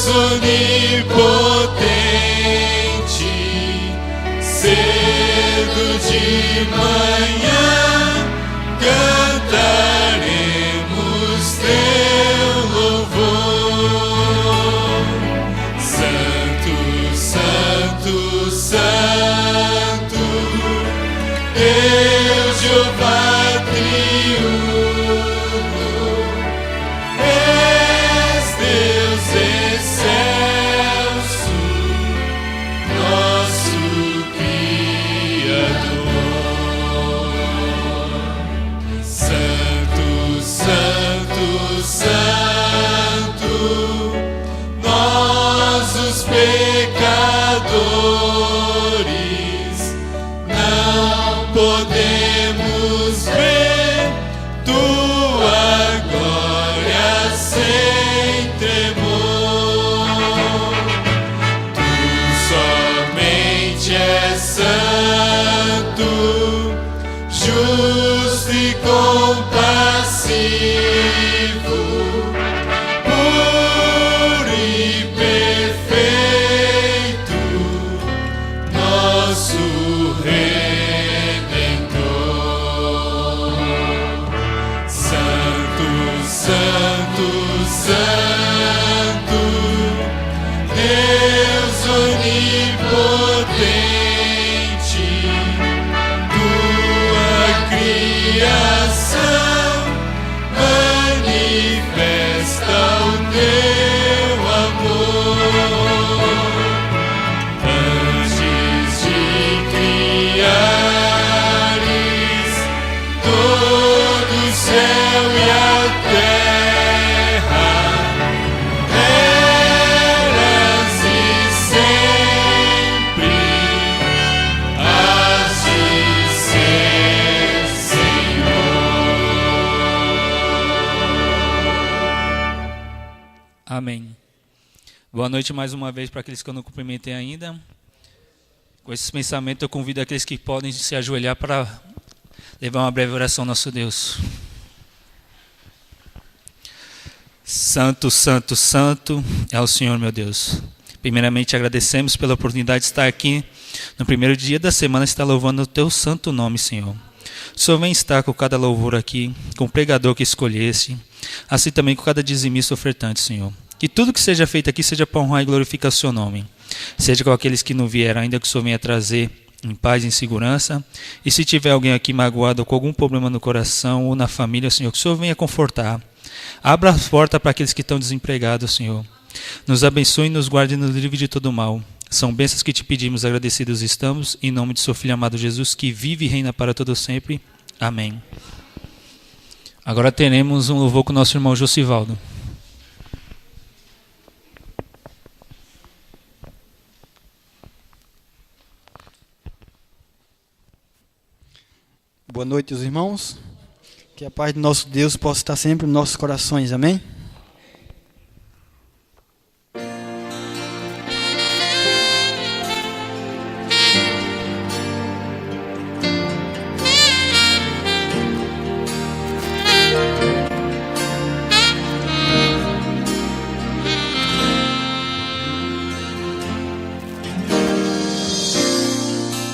onipotente, cedo de manhã cantaremos teu louvor. Santo, Santo, Santo, Deus Jeová triuno, és Deus excelso, nosso Criador. Santo, Santo, Santo, nós os pecadores não podemos ver tua glória sem tremor. Tu somente és santo, justo e compassivo, puro e perfeito, nosso Redentor. Santo, Santo, Santo, Deus onipotente, tua criação manifesta o teu amor. Antes de criares todo o céu e a terra, eras e sempre has de ser, Senhor. Amém. Boa noite mais uma vez para aqueles que eu não cumprimentei ainda. Com esse pensamento eu convido aqueles que podem se ajoelhar para levar uma breve oração ao nosso Deus. Santo, Santo, Santo é o Senhor, meu Deus. Primeiramente agradecemos pela oportunidade de estar aqui no primeiro dia da semana, estar louvando o teu santo nome, Senhor. O Senhor vem estar com cada louvor aqui, com o pregador que escolhesse, assim também com cada dizimista ofertante, Senhor. Que tudo que seja feito aqui seja para honrar e glorificar o seu nome. Seja com aqueles que não vieram ainda, que o Senhor venha trazer em paz e em segurança. E se tiver alguém aqui magoado ou com algum problema no coração ou na família, Senhor, que o Senhor venha confortar. Abra a porta para aqueles que estão desempregados, Senhor. Nos abençoe e nos guarde e nos livre de todo mal. São bênçãos que te pedimos, agradecidos estamos, em nome de seu Filho amado Jesus, que vive e reina para todo sempre. Amém. Agora teremos um louvor com o nosso irmão Josivaldo. Boa noite, os irmãos. Que a paz do nosso Deus possa estar sempre nos nossos corações. Amém?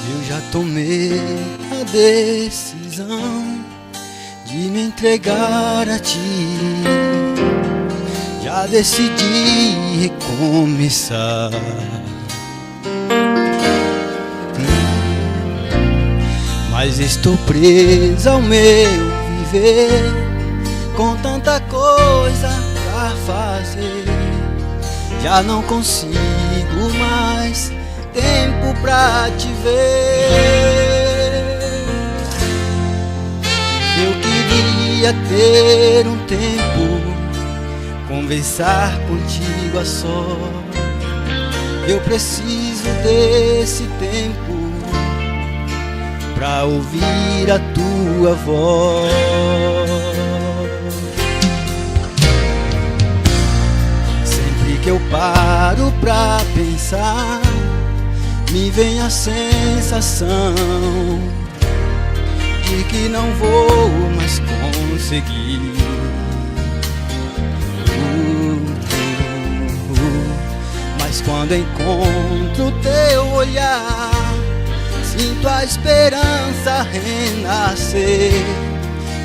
Eu já tomei a decisão de me entregar a ti. Já decidi recomeçar. Mas estou presa ao meu viver, com tanta coisa pra fazer. Já não consigo mais tempo pra te ver. Eu queria ter um tempo, conversar contigo a só. Eu preciso desse tempo pra ouvir a tua voz. Sempre que eu paro pra pensar, me vem a sensação de que não vou mais conseguir. quando encontro teu olhar, sinto a esperança renascer,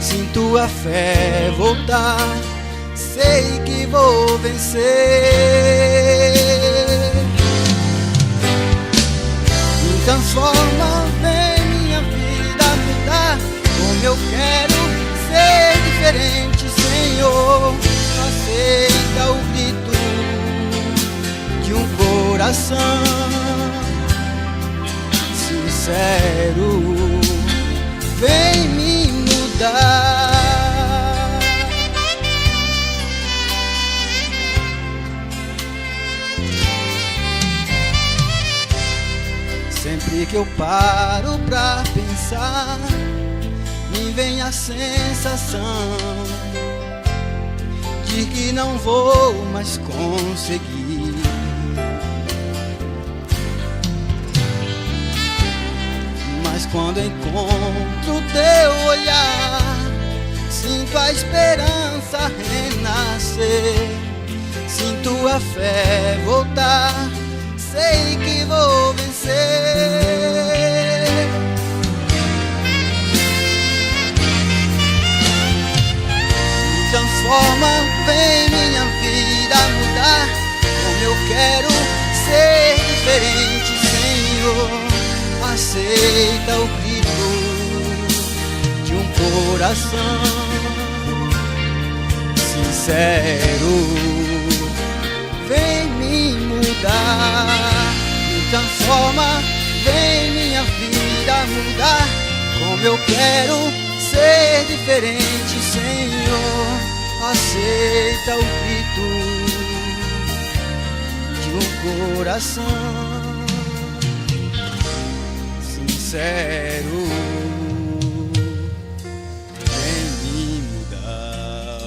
sinto a fé voltar, sei que vou vencer. Me transforma, vem minha vida mudar, como eu quero ser diferente, Senhor. Aceita o grito de um coração sincero, vem me mudar. Sempre que eu paro pra pensar, me vem a sensação de que não vou mais conseguir. Mas quando encontro teu olhar, sinto a esperança renascer, sinto a fé voltar, sei que vou vencer. Transforma, vem minha vida mudar, como eu quero ser diferente, Senhor. Aceita o grito de um coração sincero, vem me mudar. Me transforma, vem minha vida mudar, como eu quero ser diferente, Senhor. Aceita o grito de um coração sincero, vem me mudar.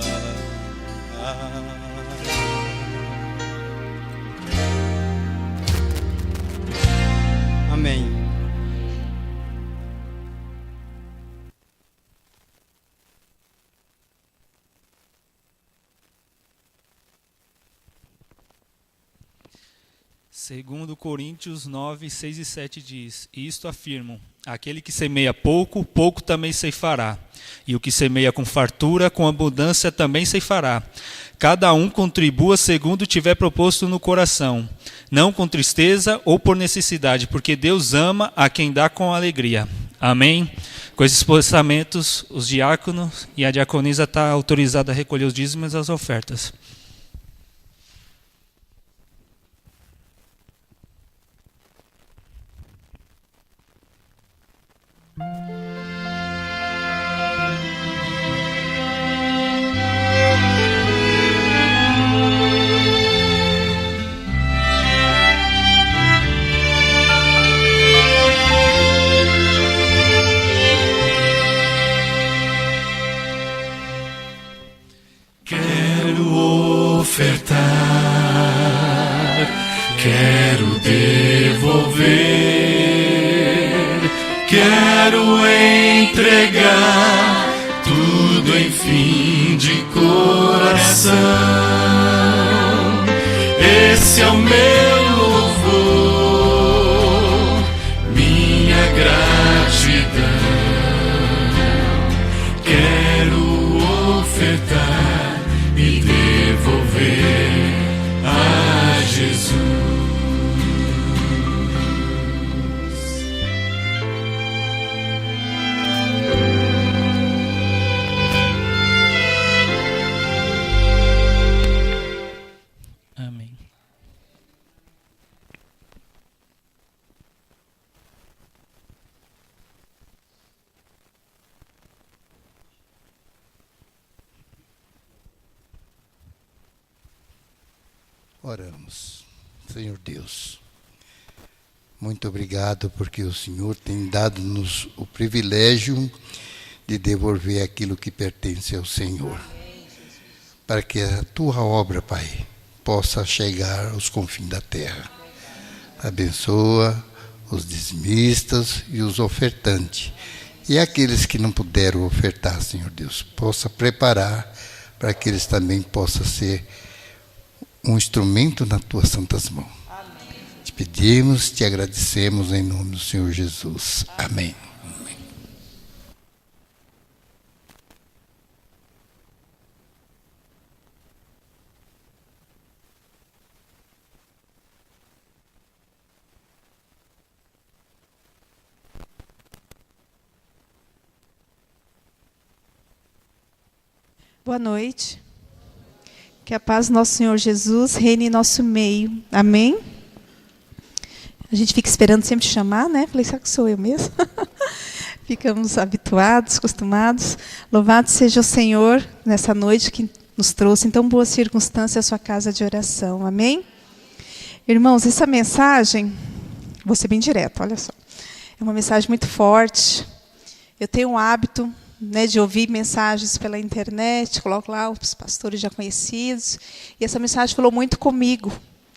Amém. Segundo Coríntios 9, 6 e 7 diz: isto afirmo, aquele que semeia pouco, pouco também ceifará. E o que semeia com fartura, com abundância também ceifará. Cada um contribua segundo tiver proposto no coração, não com tristeza ou por necessidade, porque Deus ama a quem dá com alegria. Amém? Com esses pensamentos, os diáconos e a diaconisa estão autorizados a recolher os dízimos e as ofertas. Quero ofertar, quero devolver, quero entregar tudo, enfim, de coração. Esse é o meu louvor, minha gratidão. Quero ofertar e devolver a Jesus. Amém. Oramos. Senhor Deus, muito obrigado porque o Senhor tem dado-nos o privilégio de devolver aquilo que pertence ao Senhor, para que a Tua obra, Pai, possa chegar aos confins da terra. Abençoa os dizimistas e os ofertantes, e aqueles que não puderam ofertar, Senhor Deus, possa preparar para que eles também possam ser um instrumento nas Tuas santas mãos. pedimos, te agradecemos em nome do Senhor Jesus. Amém. Boa noite. Que a paz do nosso Senhor Jesus reine em nosso meio. Amém? A gente fica esperando sempre chamar, né? Falei, será que sou eu mesmo? Ficamos habituados, acostumados. Louvado seja o Senhor nessa noite que nos trouxe em tão boas circunstâncias a sua casa de oração. Amém? Irmãos, essa mensagem, vou ser bem direto, olha só. É uma mensagem muito forte. Eu tenho um hábito, né, de ouvir mensagens pela internet, coloco lá os pastores já conhecidos, e essa mensagem falou muito comigo.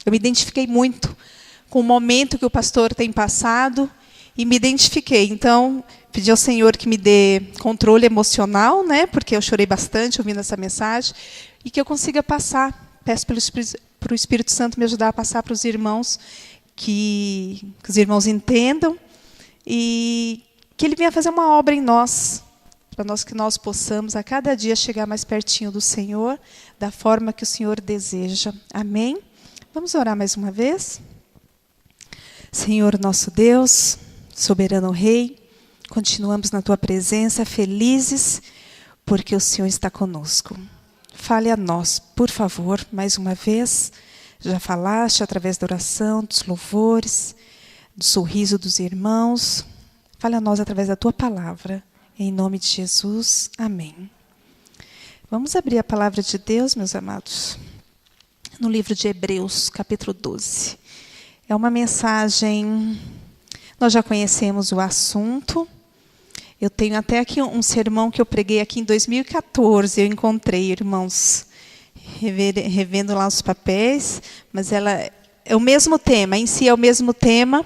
Eu me identifiquei muito com o momento que o pastor tem passado e me identifiquei. Então, pedi ao Senhor que me dê controle emocional, né, porque eu chorei bastante ouvindo essa mensagem, e que eu consiga passar. Peço para o Espírito Santo me ajudar a passar para os irmãos, que os irmãos entendam, e que Ele venha fazer uma obra em nós, para nós que nós possamos a cada dia chegar mais pertinho do Senhor, da forma que o Senhor deseja. Amém? Vamos orar mais uma vez? Senhor nosso Deus, soberano Rei, continuamos na Tua presença, felizes, porque o Senhor está conosco. Fale a nós, por favor, mais uma vez. Já falaste através da oração, dos louvores, do sorriso dos irmãos. Fale a nós através da Tua palavra. Em nome de Jesus, amém. Vamos abrir a palavra de Deus, meus amados, no livro de Hebreus, capítulo 12. É uma mensagem, nós já conhecemos o assunto. Eu tenho até aqui um sermão que eu preguei aqui em 2014, eu encontrei, irmãos, revendo lá os papéis, mas ela é o mesmo tema, em si é o mesmo tema.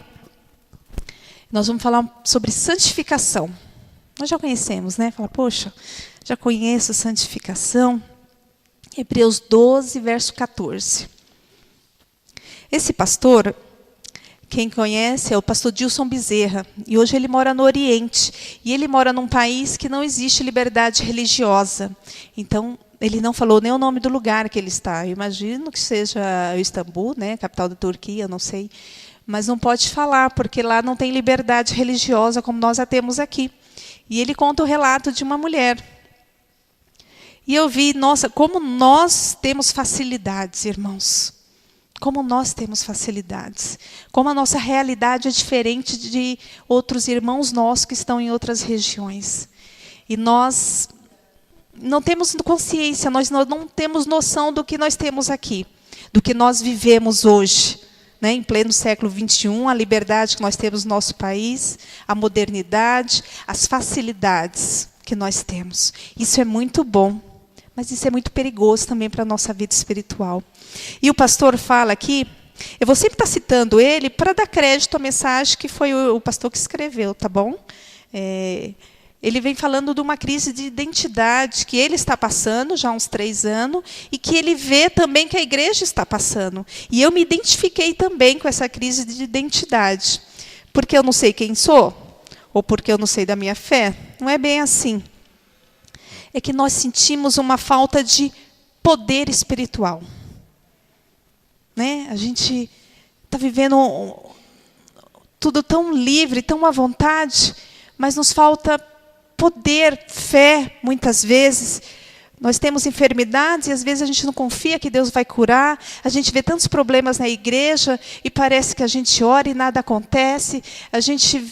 Nós vamos falar sobre santificação. Nós já conhecemos, né? Fala, poxa, já conheço santificação. Hebreus 12, verso 14. Esse pastor, quem conhece, é o pastor Dilson Bezerra. E hoje ele mora no Oriente. E ele mora num país que não existe liberdade religiosa. Então, ele não falou nem o nome do lugar que ele está. Eu imagino que seja Istambul, né? Capital da Turquia, não sei. Mas não pode falar, porque lá não tem liberdade religiosa como nós a temos aqui. E ele conta o relato de uma mulher. E eu vi, nossa, como nós temos facilidades, irmãos. Como nós temos facilidades. Como a nossa realidade é diferente de outros irmãos nossos que estão em outras regiões. E nós não temos consciência, nós não temos noção do que nós temos aqui. Do que nós vivemos hoje. Né, em pleno século XXI, a liberdade que nós temos no nosso país, a modernidade, as facilidades que nós temos. Isso é muito bom, mas isso é muito perigoso também para a nossa vida espiritual. E o pastor fala aqui, eu vou sempre estar citando ele para dar crédito à mensagem que foi o pastor que escreveu, tá bom? Ele vem falando de uma crise de identidade que ele está passando já há uns 3 anos e que ele vê também que a igreja está passando. E eu me identifiquei também com essa crise de identidade. Porque eu não sei quem sou? Ou porque eu não sei da minha fé? Não é bem assim. É que nós sentimos uma falta de poder espiritual. Né? A gente está vivendo tudo tão livre, tão à vontade, mas nos falta poder, fé, muitas vezes. Nós temos enfermidades e às vezes a gente não confia que Deus vai curar. A gente vê tantos problemas na igreja e parece que a gente ora e nada acontece. A gente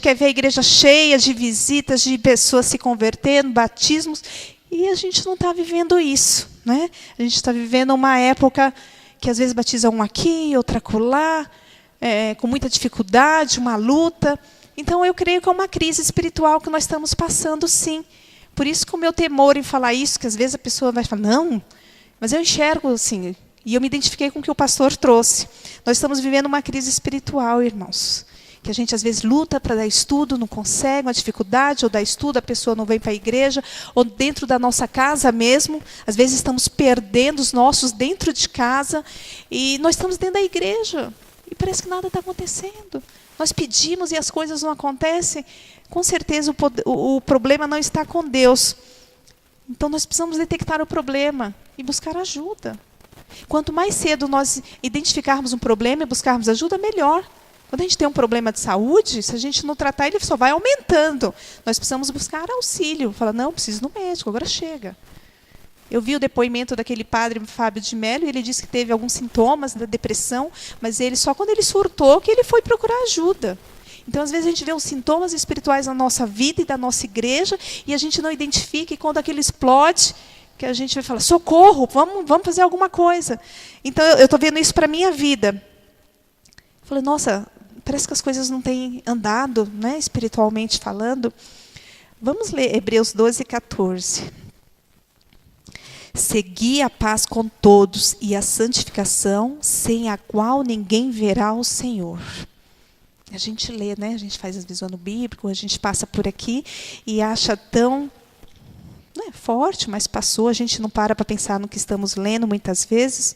quer ver a igreja cheia de visitas, de pessoas se convertendo, batismos, e a gente não está vivendo isso. Né? A gente está vivendo uma época que às vezes batiza um aqui, outra acolá, com muita dificuldade, uma luta. Então, eu creio que é uma crise espiritual que nós estamos passando, sim. Por isso que o meu temor em falar isso, que às vezes a pessoa vai falar, não, mas eu enxergo assim, e eu me identifiquei com o que o pastor trouxe. Nós estamos vivendo uma crise espiritual, irmãos. Que a gente às vezes luta para dar estudo, não consegue, uma dificuldade, ou dar estudo, a pessoa não vem para a igreja, ou dentro da nossa casa mesmo, às vezes estamos perdendo os nossos dentro de casa, e nós estamos dentro da igreja. E parece que nada está acontecendo. Nós pedimos e as coisas não acontecem. Com certeza o problema não está com Deus. Então nós precisamos detectar o problema e buscar ajuda. Quanto mais cedo nós identificarmos um problema e buscarmos ajuda, melhor. Quando a gente tem um problema de saúde, se a gente não tratar, ele só vai aumentando. Nós precisamos buscar auxílio. Fala, não, preciso no médico, agora chega. Eu vi o depoimento daquele padre Fábio de Mello, e ele disse que teve alguns sintomas da depressão, mas ele só quando ele surtou que ele foi procurar ajuda. Então, às vezes, a gente vê os sintomas espirituais na nossa vida e da nossa igreja, e a gente não identifica, e quando aquilo explode, que a gente vai falar, socorro, vamos fazer alguma coisa. Então, eu estou vendo isso para a minha vida. Eu falei, nossa, parece que as coisas não têm andado, né, espiritualmente falando. Vamos ler Hebreus 12, 14. Segui a paz com todos e a santificação, sem a qual ninguém verá o Senhor. A gente lê, né? A gente faz as vezes o ano bíblico, a gente passa por aqui e acha tão forte, mas passou, a gente não para pensar no que estamos lendo muitas vezes.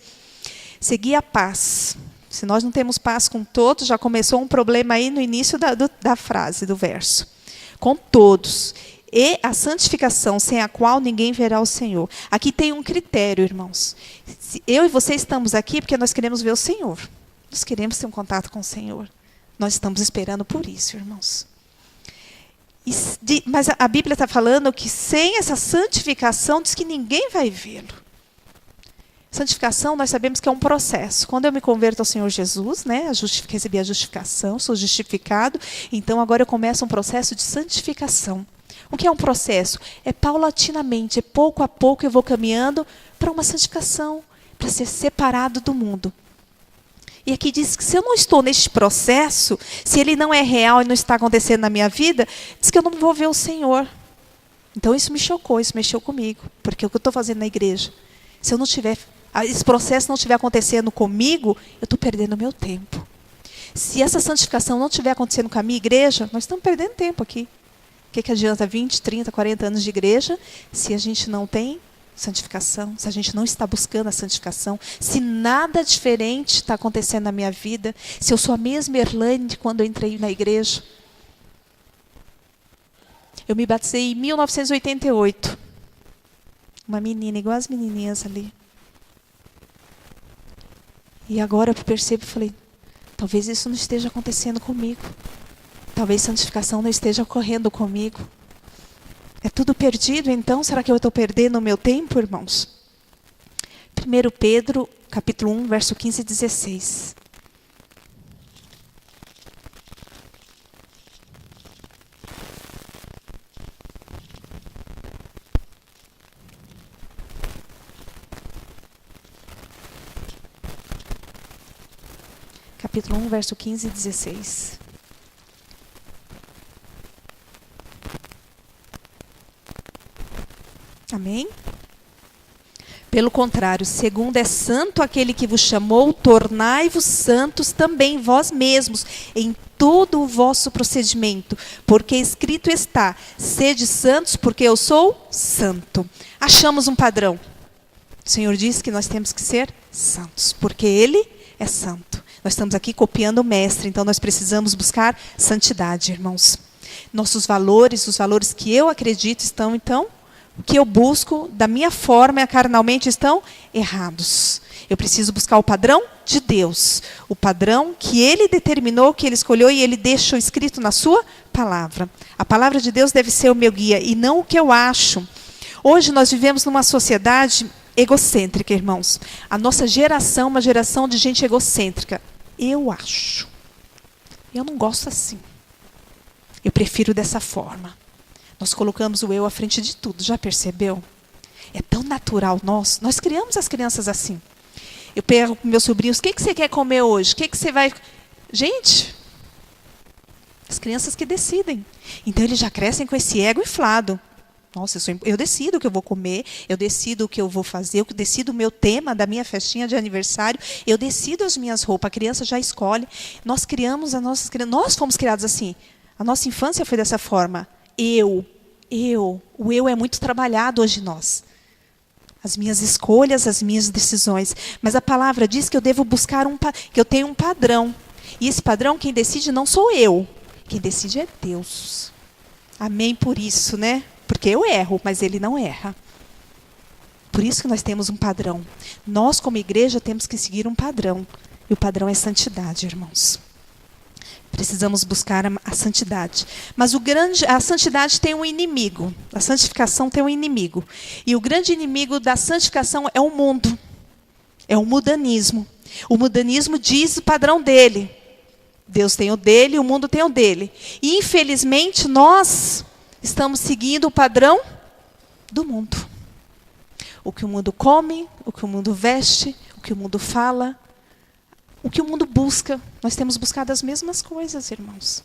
Segui a paz. Se nós não temos paz com todos, já começou um problema aí no início da frase, do verso. Com todos. E a santificação, sem a qual ninguém verá o Senhor. Aqui tem um critério, irmãos. Eu e você estamos aqui porque nós queremos ver o Senhor. Nós queremos ter um contato com o Senhor. Nós estamos esperando por isso, irmãos. Mas a Bíblia está falando que sem essa santificação, diz que ninguém vai vê-lo. Santificação, nós sabemos que é um processo. Quando eu me converto ao Senhor Jesus, né, recebi a justificação, sou justificado, então agora eu começo um processo de santificação. O que é um processo? É paulatinamente, é pouco a pouco eu vou caminhando para uma santificação, para ser separado do mundo. E aqui diz que se eu não estou neste processo, se ele não é real e não está acontecendo na minha vida, diz que eu não vou ver o Senhor. Então isso me chocou, isso mexeu comigo, porque o que eu estou fazendo na igreja, se eu não tiver, esse processo não estiver acontecendo comigo, eu estou perdendo o meu tempo. Se essa santificação não estiver acontecendo com a minha igreja, nós estamos perdendo tempo aqui. O que adianta 20, 30, 40 anos de igreja se a gente não tem santificação, se a gente não está buscando a santificação, se nada diferente está acontecendo na minha vida, se eu sou a mesma Erlane de quando eu entrei na igreja. Eu me batizei em 1988. Uma menina, igual as menininhas ali. E agora eu percebo e falei, talvez isso não esteja acontecendo comigo. Talvez santificação não esteja ocorrendo comigo. É tudo perdido, então? Será que eu estou perdendo o meu tempo, irmãos? 1 Pedro, capítulo 1, verso 15 e 16. Capítulo 1, verso 15 e 16. Amém? Pelo contrário, segundo é santo aquele que vos chamou, tornai-vos santos também vós mesmos, em todo o vosso procedimento, porque escrito está, sede santos, porque eu sou santo. Achamos um padrão. O Senhor diz que nós temos que ser santos, porque Ele é santo. Nós estamos aqui copiando o Mestre, então nós precisamos buscar santidade, irmãos. Nossos valores, os valores que eu acredito estão, então, o que eu busco da minha forma carnalmente estão errados. Eu preciso buscar o padrão de Deus. O padrão que Ele determinou, que Ele escolheu e Ele deixou escrito na sua palavra. A palavra de Deus deve ser o meu guia e não o que eu acho. Hoje nós vivemos numa sociedade egocêntrica, irmãos. A nossa geração é uma geração de gente egocêntrica. Eu acho. Eu não gosto assim. Eu prefiro dessa forma. Nós colocamos o eu à frente de tudo, já percebeu? É tão natural nós criamos as crianças assim. Eu pego com meus sobrinhos, o que você quer comer hoje? O que você vai... Gente, as crianças que decidem. Então eles já crescem com esse ego inflado. Nossa, eu decido o que eu vou comer, eu decido o que eu vou fazer, eu decido o meu tema da minha festinha de aniversário, eu decido as minhas roupas, a criança já escolhe. Nós criamos as nossas crianças, nós fomos criados assim. A nossa infância foi dessa forma. O eu é muito trabalhado hoje em nós. as minhas escolhas, as minhas decisões. Mas a palavra diz que eu devo buscar que eu tenho um padrão. E esse padrão, quem decide não sou eu. Quem decide é Deus. Amém por isso, né? Porque eu erro, mas Ele não erra. Por isso que nós temos um padrão. Nós, como igreja, temos que seguir um padrão. E o padrão é santidade, irmãos. Precisamos buscar a santidade. Mas a santidade tem um inimigo. A santificação tem um inimigo. E o grande inimigo da santificação é o mundo. É o mundanismo. O mundanismo diz o padrão dele. Deus tem o dele, o mundo tem o dele. E, infelizmente, nós estamos seguindo o padrão do mundo. O que o mundo come, o que o mundo veste, o que o mundo fala, o que o mundo busca. Nós temos buscado as mesmas coisas, irmãos.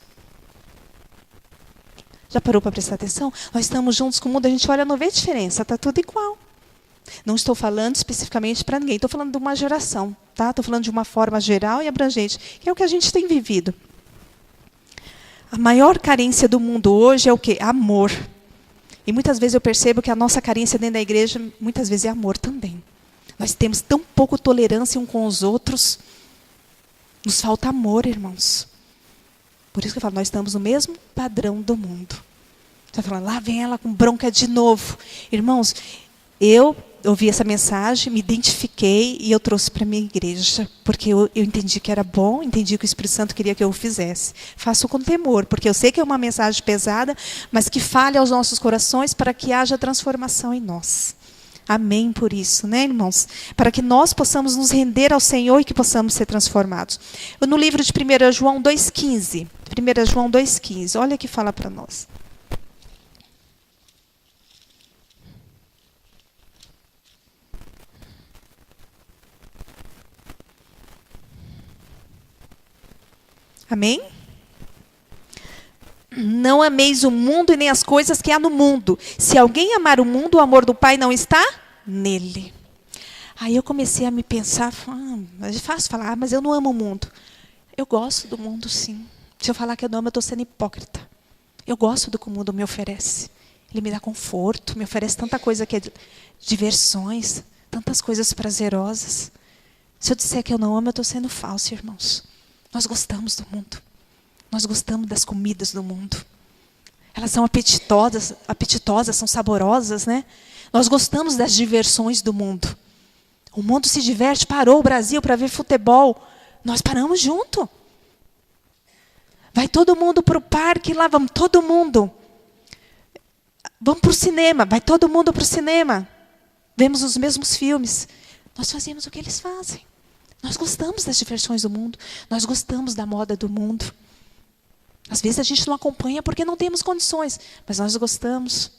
Já parou para prestar atenção? Nós estamos juntos com o mundo, a gente olha, não vê diferença, está tudo igual. Não estou falando especificamente para ninguém, estou falando de uma geração, tá? Estou falando de uma forma geral e abrangente, que é o que a gente tem vivido. A maior carência do mundo hoje é o quê? Amor. E muitas vezes eu percebo que a nossa carência dentro da igreja, muitas vezes é amor também. Nós temos tão pouco tolerância uns com os outros. Nos falta amor, irmãos. Por isso que eu falo, nós estamos no mesmo padrão do mundo. Você está falando, lá vem ela com bronca de novo. Irmãos, eu ouvi essa mensagem, me identifiquei e eu trouxe para a minha igreja. Porque eu entendi que era bom, entendi que o Espírito Santo queria que eu o fizesse. Faço com temor, porque eu sei que é uma mensagem pesada, mas que fale aos nossos corações para que haja transformação em nós. Amém por isso, né, irmãos? Para que nós possamos nos render ao Senhor e que possamos ser transformados. No livro de 1 João 2,15. 1 João 2,15. Olha o que fala para nós. Amém? Não ameis o mundo e nem as coisas que há no mundo. Se alguém amar o mundo, o amor do Pai não está nele. Aí eu comecei a me pensar, é fácil falar, mas eu não amo o mundo. Eu gosto do mundo, sim. Se eu falar que eu não amo, eu estou sendo hipócrita. Eu gosto do que o mundo me oferece. Ele me dá conforto, me oferece tanta coisa que é diversões, tantas coisas prazerosas. Se eu disser que eu não amo, eu estou sendo falso, irmãos. Nós gostamos do mundo. Nós gostamos das comidas do mundo. Elas são apetitosas, são saborosas, né? Nós gostamos das diversões do mundo. O mundo se diverte, parou o Brasil para ver futebol. Nós paramos junto. Vai todo mundo para o parque, lá vamos todo mundo. Vamos para o cinema, vai todo mundo para o cinema. Vemos os mesmos filmes. Nós fazemos o que eles fazem. Nós gostamos das diversões do mundo. Nós gostamos da moda do mundo. Às vezes a gente não acompanha porque não temos condições, mas nós gostamos.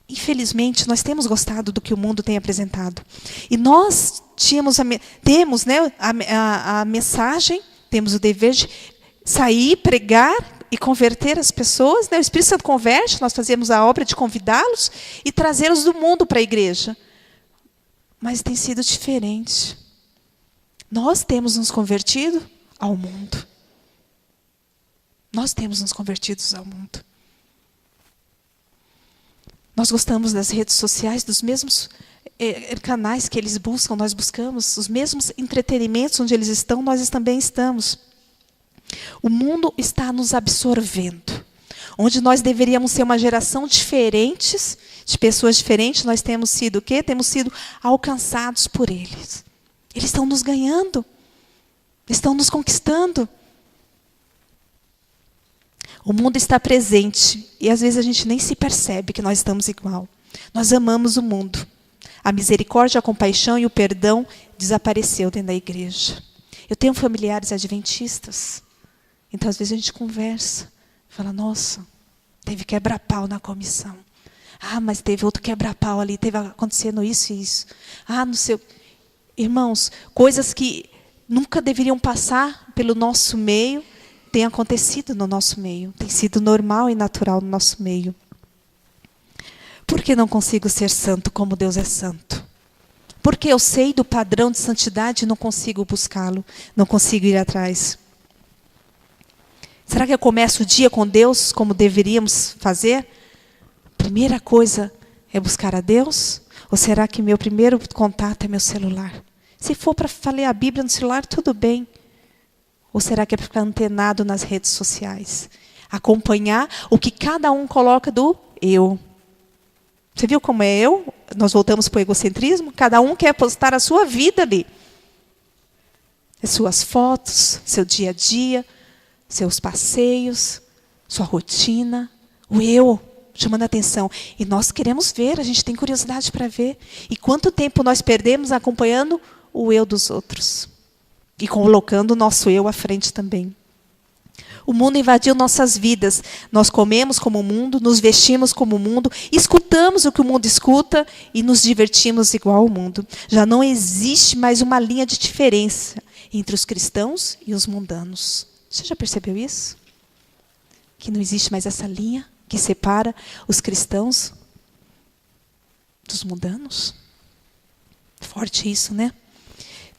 Infelizmente, nós temos gostado do que o mundo tem apresentado. E nós temos, né, a mensagem, temos o dever de sair, pregar e converter as pessoas. Né? O Espírito Santo converte, nós fazemos a obra de convidá-los e trazê-los do mundo para a igreja. Mas tem sido diferente. Nós temos nos convertido ao mundo. Nós temos nos convertido ao mundo. Nós gostamos das redes sociais, dos mesmos canais que eles buscam, nós buscamos. Os mesmos entretenimentos onde eles estão, nós também estamos. O mundo está nos absorvendo. Onde nós deveríamos ser uma geração diferentes, de pessoas diferentes, nós temos sido o quê? Temos sido alcançados por eles. Eles estão nos ganhando. Estão nos conquistando. O mundo está presente e às vezes a gente nem se percebe que nós estamos igual. Nós amamos o mundo. A misericórdia, a compaixão e o perdão desapareceu dentro da igreja. Eu tenho familiares adventistas. Então às vezes a gente conversa. Fala, nossa, teve quebra-pau na comissão. Ah, mas teve outro quebra-pau ali, teve acontecendo isso e isso. Ah, não sei. Irmãos, coisas que nunca deveriam passar pelo nosso meio, têm acontecido no nosso meio. Tem sido normal e natural no nosso meio. Por que não consigo ser santo como Deus é santo? Porque eu sei do padrão de santidade e não consigo buscá-lo, não consigo ir atrás. Será que eu começo o dia com Deus como deveríamos fazer? Primeira coisa É buscar a Deus? Ou será que meu primeiro contato é meu celular? Se for para ler a Bíblia no celular, tudo bem. Ou será que é para ficar antenado nas redes sociais? Acompanhar o que cada um coloca do eu. Você viu como é eu? Nós voltamos para o egocentrismo? Cada um quer postar a sua vida ali. As suas fotos, seu dia a dia, seus passeios, sua rotina. O eu chamando a atenção. E nós queremos ver, a gente tem curiosidade para ver. E quanto tempo nós perdemos acompanhando o eu dos outros? E colocando o nosso eu à frente também. O mundo invadiu nossas vidas. Nós comemos como o mundo, nos vestimos como o mundo, escutamos o que o mundo escuta e nos divertimos igual ao mundo. Já não existe mais uma linha de diferença entre os cristãos e os mundanos. Você já percebeu isso? Que não existe mais essa linha que separa os cristãos dos mundanos? Forte isso, né?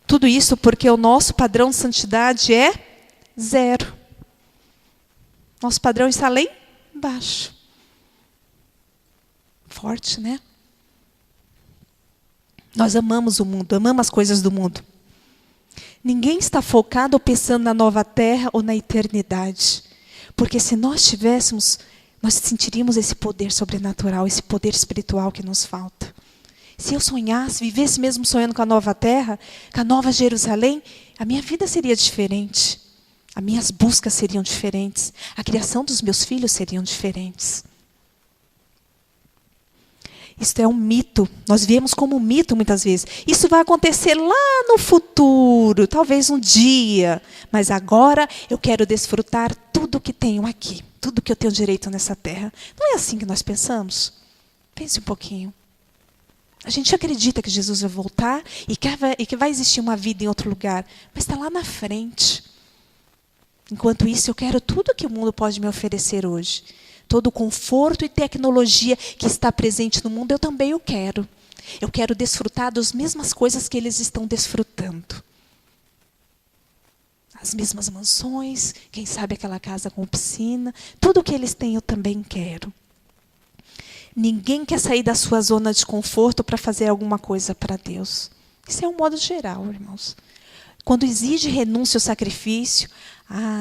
Tudo isso porque o nosso padrão de santidade é 0. Nosso padrão está lá embaixo. Forte, né? Nós amamos o mundo, amamos as coisas do mundo. Ninguém está focado ou pensando na nova terra ou na eternidade. Porque se nós tivéssemos, nós sentiríamos esse poder sobrenatural, esse poder espiritual que nos falta. Se eu sonhasse, vivesse mesmo sonhando com a nova terra, com a nova Jerusalém, a minha vida seria diferente. As minhas buscas seriam diferentes. A criação dos meus filhos seriam diferentes. Isso é um mito. Nós vemos como um mito muitas vezes. Isso vai acontecer lá no futuro, talvez um dia. Mas agora eu quero desfrutar tudo que tenho aqui. Tudo que eu tenho direito nessa terra. Não é assim que nós pensamos? Pense um pouquinho. A gente acredita que Jesus vai voltar e que vai existir uma vida em outro lugar. Mas está lá na frente. Enquanto isso, eu quero tudo que o mundo pode me oferecer hoje. Todo o conforto e tecnologia que está presente no mundo, eu também o quero. Eu quero desfrutar das mesmas coisas que eles estão desfrutando. As mesmas mansões, quem sabe aquela casa com piscina. Tudo que eles têm, eu também quero. Ninguém quer sair da sua zona de conforto para fazer alguma coisa para Deus. Isso é um modo geral, irmãos. Quando exige renúncia ou sacrifício,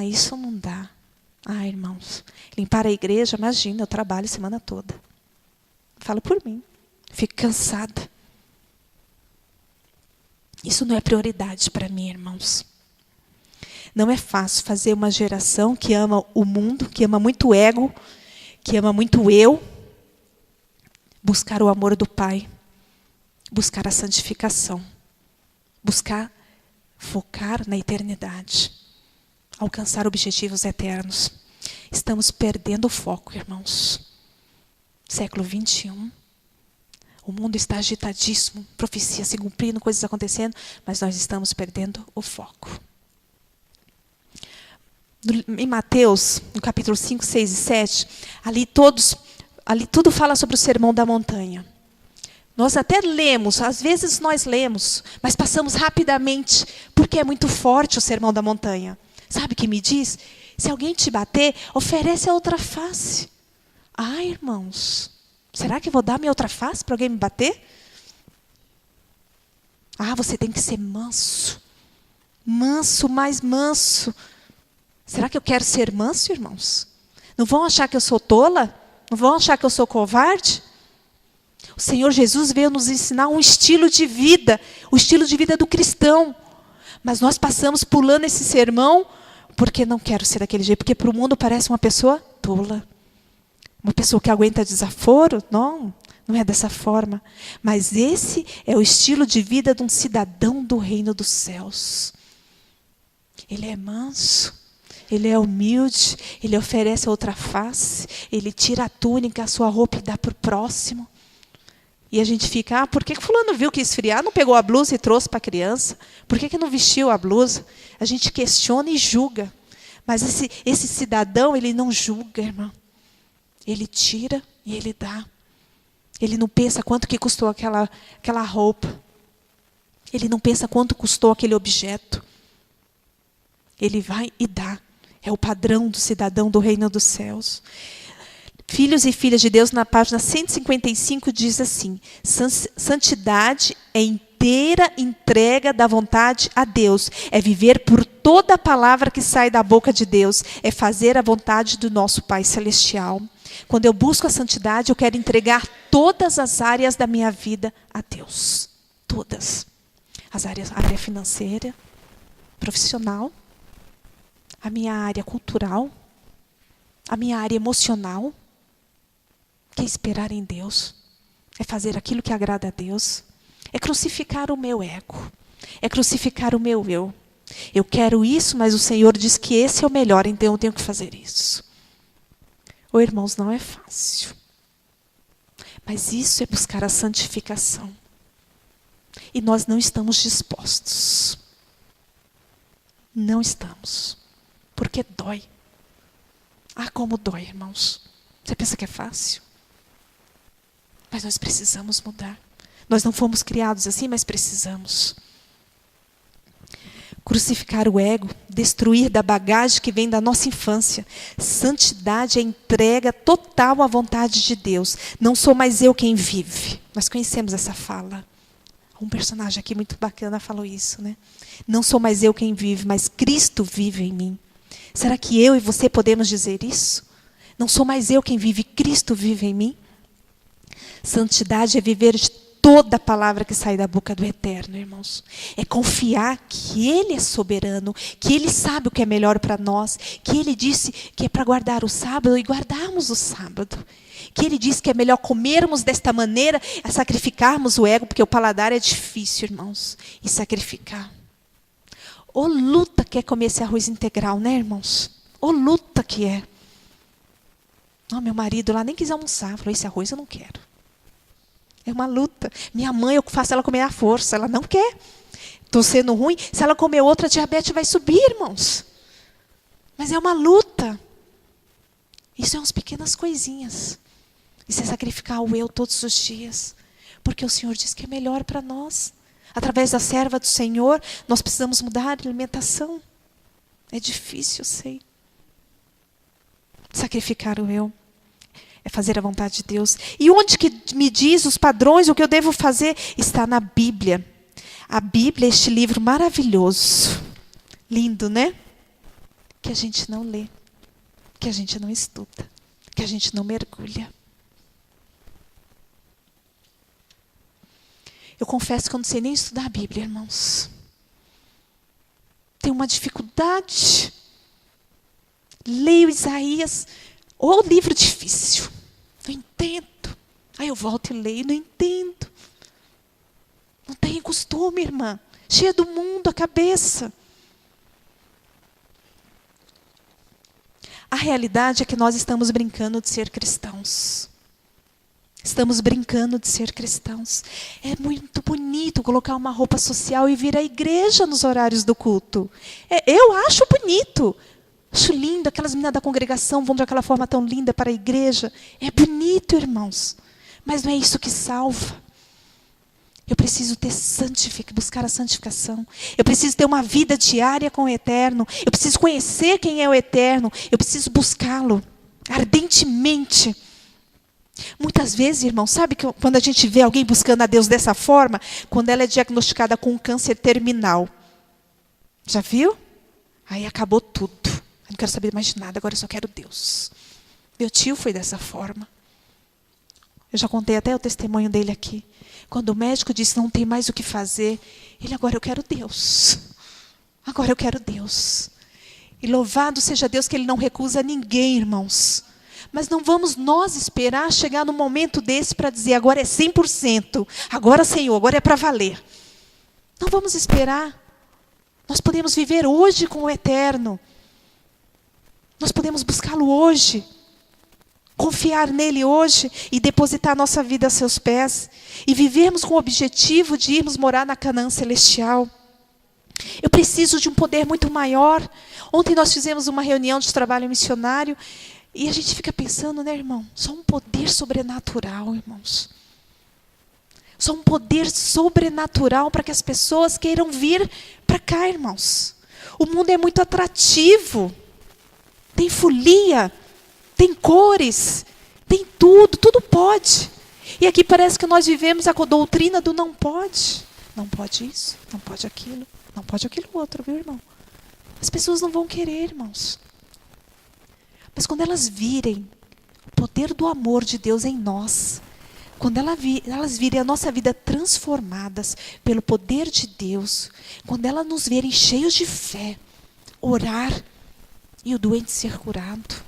isso não dá. Irmãos, limpar a igreja, imagina, eu trabalho a semana toda. Falo por mim, fico cansada. Isso não é prioridade para mim, irmãos. Não é fácil fazer uma geração que ama o mundo, que ama muito o ego, que ama muito o eu, buscar o amor do Pai, buscar a santificação, buscar focar na eternidade, alcançar objetivos eternos. Estamos perdendo o foco, irmãos. Século 21. O mundo está agitadíssimo, profecias se cumprindo, coisas acontecendo, mas nós estamos perdendo o foco. Em Mateus, no capítulo 5, 6 e 7, ali tudo fala sobre o Sermão da Montanha. Nós até lemos, às vezes nós lemos, mas passamos rapidamente, porque é muito forte o Sermão da Montanha. Sabe o que me diz? Se alguém te bater, oferece a outra face. Irmãos, será que eu vou dar minha outra face para alguém me bater? Você tem que ser manso. Manso, mais manso. Será que eu quero ser manso, irmãos? Não vão achar que eu sou tola? Não vão achar que eu sou covarde? O Senhor Jesus veio nos ensinar um estilo de vida, o estilo de vida do cristão. Mas nós passamos pulando esse sermão, porque não quero ser daquele jeito, porque para o mundo parece uma pessoa tola. Uma pessoa que aguenta desaforo? Não é dessa forma. Mas esse é o estilo de vida de um cidadão do reino dos céus. Ele é manso. Ele é humilde, ele oferece a outra face, ele tira a túnica, a sua roupa e dá para o próximo. E a gente fica, por que fulano viu que ia esfriar, não pegou a blusa e trouxe para a criança? Por que não vestiu a blusa? A gente questiona e julga. Mas esse cidadão, ele não julga, irmão. Ele tira e ele dá. Ele não pensa quanto que custou aquela roupa. Ele não pensa quanto custou aquele objeto. Ele vai e dá. É o padrão do cidadão do reino dos céus. Filhos e filhas de Deus, na página 155, diz assim: santidade é inteira entrega da vontade a Deus. É viver por toda a palavra que sai da boca de Deus. É fazer a vontade do nosso Pai Celestial. Quando eu busco a santidade, eu quero entregar todas as áreas da minha vida a Deus. Todas. A área financeira, profissional, a minha área cultural, a minha área emocional, que é esperar em Deus, é fazer aquilo que agrada a Deus, é crucificar o meu ego, é crucificar o meu eu. Eu quero isso, mas o Senhor diz que esse é o melhor, então eu tenho que fazer isso. Oh, irmãos, não é fácil. Mas isso é buscar a santificação. E nós não estamos dispostos. Não estamos. Porque dói. Ah, como dói, irmãos. Você pensa que é fácil? Mas nós precisamos mudar. Nós não fomos criados assim, mas precisamos. Crucificar o ego, destruir da bagagem que vem da nossa infância. Santidade é entrega total à vontade de Deus. Não sou mais eu quem vive. Nós conhecemos essa fala. Um personagem aqui muito bacana falou isso, né? Não sou mais eu quem vive, mas Cristo vive em mim. Será que eu e você podemos dizer isso? Não sou mais eu quem vive, Cristo vive em mim? Santidade é viver de toda a palavra que sai da boca do Eterno, irmãos. É confiar que Ele é soberano, que Ele sabe o que é melhor para nós, que Ele disse que é para guardar o sábado e guardarmos o sábado. Que Ele disse que é melhor comermos desta maneira, a sacrificarmos o ego, porque o paladar é difícil, irmãos, e sacrificar. Ô luta que é comer esse arroz integral, né, irmãos? Ô luta que é. Não, meu marido lá nem quis almoçar, falou, esse arroz eu não quero. É uma luta. Minha mãe, eu faço ela comer à força, ela não quer. Estou sendo ruim, se ela comer outra, a diabetes vai subir, irmãos. Mas é uma luta. Isso é umas pequenas coisinhas. Isso é sacrificar o eu todos os dias. Porque o Senhor diz que é melhor para nós. Através da serva do Senhor, nós precisamos mudar a alimentação. É difícil, eu sei. Sacrificar o eu. É fazer a vontade de Deus. E onde que me diz os padrões, o que eu devo fazer? Está na Bíblia. A Bíblia é este livro maravilhoso. Lindo, né? Que a gente não lê. Que a gente não estuda. Que a gente não mergulha. Eu confesso que eu não sei nem estudar a Bíblia, irmãos. Tenho uma dificuldade. Leio Isaías. Ô livro difícil. Não entendo. Aí eu volto e leio, não entendo. Não tenho costume, irmã. Cheia do mundo a cabeça. A realidade é que nós estamos brincando de ser cristãos. Estamos brincando de ser cristãos. É muito bonito colocar uma roupa social e vir à igreja nos horários do culto. Eu acho bonito. Acho lindo, aquelas meninas da congregação vão de aquela forma tão linda para a igreja. É bonito, irmãos. Mas não é isso que salva. Eu preciso buscar a santificação. Eu preciso ter uma vida diária com o Eterno. Eu preciso conhecer quem é o Eterno. Eu preciso buscá-lo ardentemente. Muitas vezes, irmão, sabe que quando a gente vê alguém buscando a Deus dessa forma, quando ela é diagnosticada com um câncer terminal. Já viu? Aí acabou tudo. Eu não quero saber mais de nada, agora eu só quero Deus. Meu tio foi dessa forma. Eu já contei até o testemunho dele aqui. Quando o médico disse não tem mais o que fazer, ele, agora eu quero Deus. Agora eu quero Deus. E louvado seja Deus que Ele não recusa ninguém, irmãos. Mas não vamos nós esperar chegar num momento desse para dizer, agora é 100%. Agora, Senhor, agora é para valer. Não vamos esperar. Nós podemos viver hoje com o Eterno. Nós podemos buscá-lo hoje. Confiar nele hoje e depositar nossa vida a seus pés. E vivermos com o objetivo de irmos morar na Canaã celestial. Eu preciso de um poder muito maior. Ontem nós fizemos uma reunião de trabalho missionário. E a gente fica pensando, né, irmão? Só um poder sobrenatural, irmãos. Só um poder sobrenatural para que as pessoas queiram vir para cá, irmãos. O mundo é muito atrativo. Tem folia, tem cores, Tem tudo, tudo pode. E aqui parece que nós vivemos a doutrina do não pode. Não pode isso, não pode aquilo, não pode aquilo outro, viu, irmão? As pessoas não vão querer, irmãos. Mas quando elas virem o poder do amor de Deus em nós, quando elas virem a nossa vida transformadas pelo poder de Deus, quando elas nos verem cheios de fé, orar e o doente ser curado,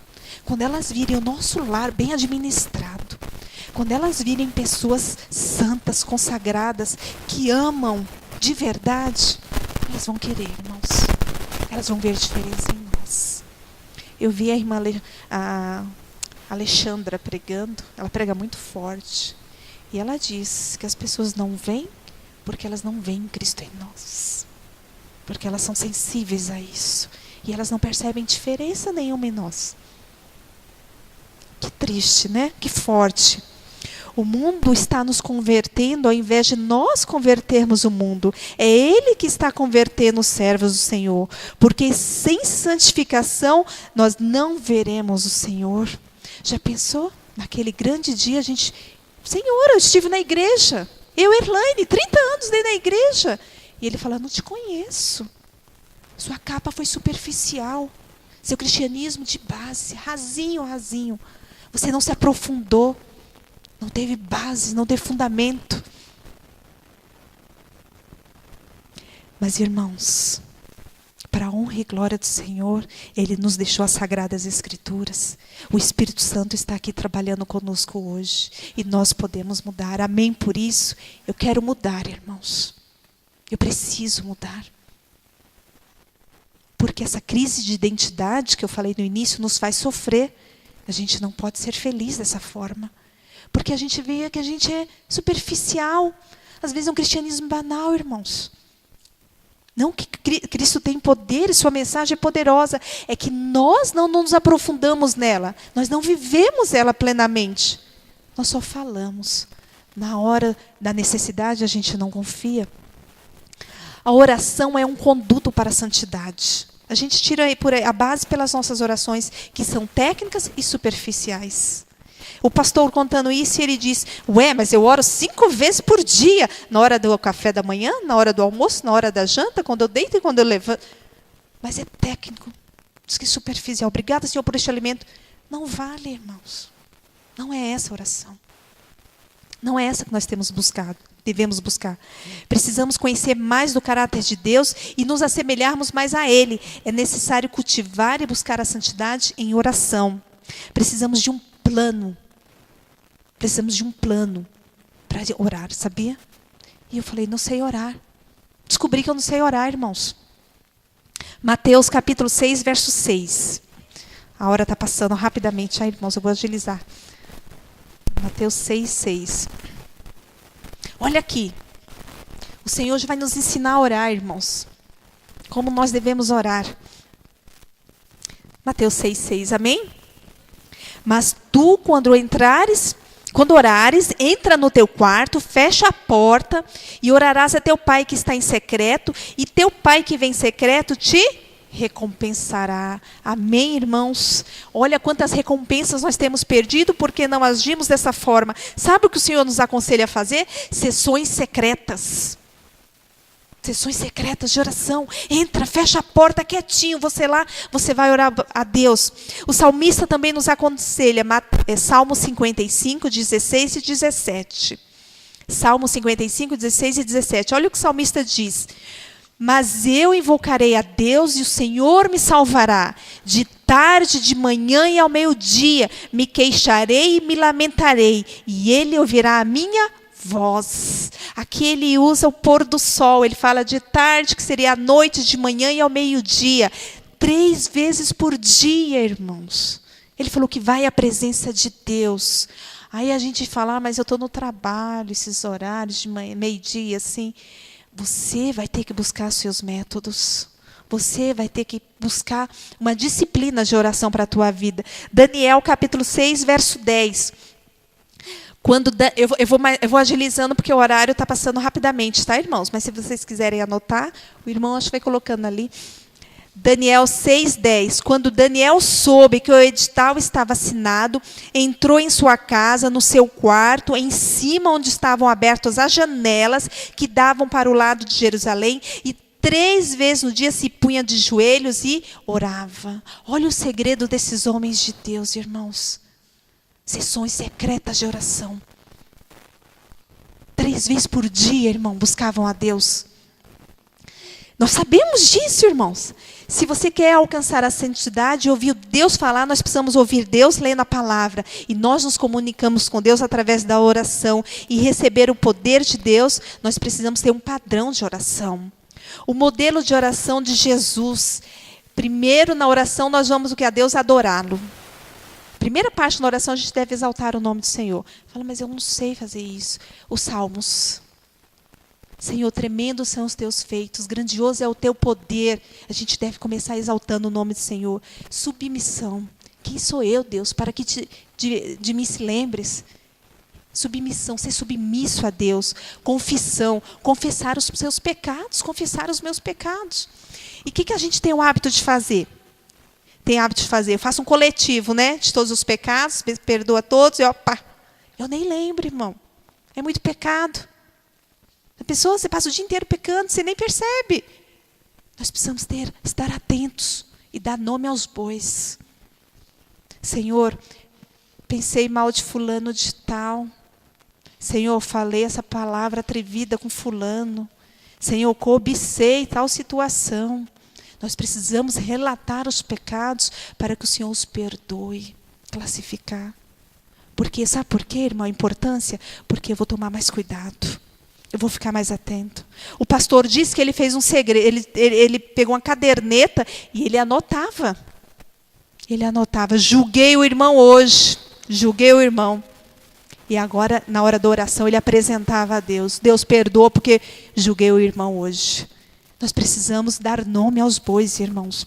quando elas virem o nosso lar bem administrado, quando elas virem pessoas santas, consagradas, que amam de verdade, elas vão querer, irmãos. Elas vão ver diferença em nós. Eu vi a irmã Alexandra pregando, ela prega muito forte. E ela diz que as pessoas não vêm porque elas não veem Cristo em nós. Porque elas são sensíveis a isso. E elas não percebem diferença nenhuma em nós. Que triste, né? Que forte. O mundo está nos convertendo ao invés de nós convertermos o mundo. É Ele que está convertendo os servos do Senhor. Porque sem santificação nós não veremos o Senhor. Já pensou? Naquele grande dia a gente... Senhor, eu estive na igreja. Eu, Erlaine, 30 anos dei na igreja. E Ele fala, não te conheço. Sua capa foi superficial. Seu cristianismo de base, rasinho, rasinho. Você não se aprofundou. Não teve base, não teve fundamento. Mas, irmãos, para a honra e glória do Senhor, Ele nos deixou as Sagradas Escrituras. O Espírito Santo está aqui trabalhando conosco hoje. E nós podemos mudar. Amém por isso? Eu quero mudar, irmãos. Eu preciso mudar. Porque essa crise de identidade que eu falei no início nos faz sofrer. A gente não pode ser feliz dessa forma. Porque a gente vê que a gente é superficial. Às vezes é um cristianismo banal, irmãos. Não que Cristo tem poder e sua mensagem é poderosa. É que nós não nos aprofundamos nela. Nós não vivemos ela plenamente. Nós só falamos. Na hora da necessidade a gente não confia. A oração é um conduto para a santidade. A gente tira a base pelas nossas orações, que são técnicas e superficiais. O pastor contando isso, e ele diz, mas eu oro 5 vezes por dia, na hora do café da manhã, na hora do almoço, na hora da janta, quando eu deito e quando eu levanto. Mas é técnico, diz que é superficial. Obrigada, Senhor, por este alimento. Não vale, irmãos. Não é essa a oração. Não é essa que nós devemos buscar. Precisamos conhecer mais do caráter de Deus e nos assemelharmos mais a Ele. É necessário cultivar e buscar a santidade em oração. Precisamos de um plano. Precisamos de um plano para orar, sabia? E eu falei, não sei orar. Descobri que eu não sei orar, irmãos. Mateus capítulo 6, verso 6. A hora está passando rapidamente. Irmãos, eu vou agilizar. Mateus 6, 6. Olha aqui. O Senhor já vai nos ensinar a orar, irmãos. Como nós devemos orar. Mateus 6, 6. Amém? Mas tu, quando orares, entra no teu quarto, fecha a porta e orarás a teu pai que está em secreto, e teu pai que vem em secreto te recompensará. Amém, irmãos? Olha quantas recompensas nós temos perdido porque não agimos dessa forma. Sabe o que o Senhor nos aconselha a fazer? Sessões secretas. Sessões secretas de oração. Entra, fecha a porta quietinho. Você lá, você vai orar a Deus. O salmista também nos aconselha. Salmo 55, 16 e 17. Salmo 55, 16 e 17. Olha o que o salmista diz. Mas eu invocarei a Deus e o Senhor me salvará. De tarde, de manhã e ao meio-dia me queixarei e me lamentarei. E Ele ouvirá a minha voz. Aqui ele usa o pôr do sol. Ele fala de tarde, que seria à noite, de manhã e ao meio-dia. 3 vezes por dia, irmãos. Ele falou que vai à presença de Deus. Aí a gente fala, mas eu estou no trabalho, esses horários de meio-dia, assim. Você vai ter que buscar seus métodos. Você vai ter que buscar uma disciplina de oração para a tua vida. Daniel, capítulo 6, verso 10. Eu vou agilizando porque o horário está passando rapidamente, tá, irmãos? Mas se vocês quiserem anotar, o irmão acho que vai colocando ali. Daniel 6:10. Quando Daniel soube que o edital estava assinado, entrou em sua casa, no seu quarto, em cima onde estavam abertas as janelas que davam para o lado de Jerusalém, e 3 vezes no dia se punha de joelhos e orava. Olha o segredo desses homens de Deus, irmãos. Sessões secretas de oração. 3 vezes por dia, irmão, buscavam a Deus. Nós sabemos disso, irmãos. Se você quer alcançar a santidade e ouvir Deus falar, nós precisamos ouvir Deus lendo a palavra. E nós nos comunicamos com Deus através da oração. E receber o poder de Deus, nós precisamos ter um padrão de oração. O modelo de oração de Jesus. Primeiro, na oração, nós vamos o que? A Deus adorá-lo. Primeira parte da oração, a gente deve exaltar o nome do Senhor. Fala, mas eu não sei fazer isso. Os salmos. Senhor, tremendos são os teus feitos, grandioso é o teu poder. A gente deve começar exaltando o nome do Senhor. Submissão. Quem sou eu, Deus, para que de mim se lembres? Submissão, ser submisso a Deus. Confissão, confessar os seus pecados, confessar os meus pecados. E o que a gente tem o hábito de fazer? Tem hábito de fazer, eu faço um coletivo, né? De todos os pecados, perdoa todos e opa. Eu nem lembro, irmão. É muito pecado. A pessoa, você passa o dia inteiro pecando, você nem percebe. Nós precisamos estar atentos e dar nome aos bois. Senhor, pensei mal de fulano de tal. Senhor, falei essa palavra atrevida com fulano. Senhor, cobicei tal situação. Nós precisamos relatar os pecados para que o Senhor os perdoe, classificar. Porque, sabe por quê, irmão, a importância? Porque eu vou tomar mais cuidado. Eu vou ficar mais atento. O pastor disse que ele fez um segredo. Ele pegou uma caderneta e ele anotava. Ele anotava. Julguei o irmão hoje. Julguei o irmão. E agora, na hora da oração, ele apresentava a Deus. Deus perdoa porque julguei o irmão hoje. Nós precisamos dar nome aos bois, irmãos.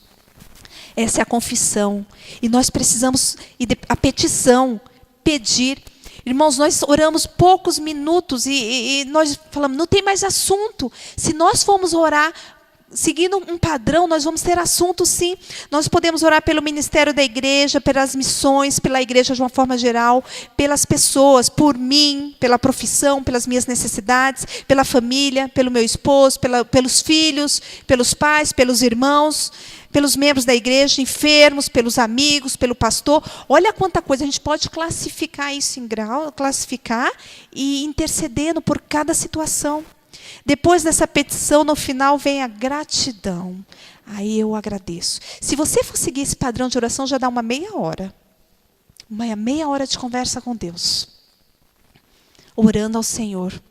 Essa é a confissão. E nós precisamos, a petição, pedir. Irmãos, nós oramos poucos minutos e nós falamos, não tem mais assunto. Se nós formos orar, seguindo um padrão, nós vamos ter assunto sim. Nós podemos orar pelo ministério da igreja, pelas missões, pela igreja de uma forma geral, pelas pessoas, por mim, pela profissão, pelas minhas necessidades, pela família, pelo meu esposo, pelos filhos, pelos pais, pelos irmãos, pelos membros da igreja, enfermos, pelos amigos, pelo pastor. Olha quanta coisa, a gente pode classificar isso em grau, classificar e intercedendo por cada situação. Depois dessa petição, no final, vem a gratidão. Aí eu agradeço. Se você for seguir esse padrão de oração, já dá uma meia hora. Uma meia hora de conversa com Deus. Orando ao Senhor.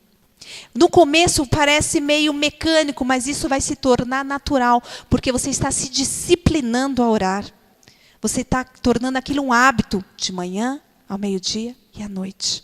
No começo parece meio mecânico, mas isso vai se tornar natural, porque você está se disciplinando a orar. Você está tornando aquilo um hábito de manhã, ao meio-dia e à noite.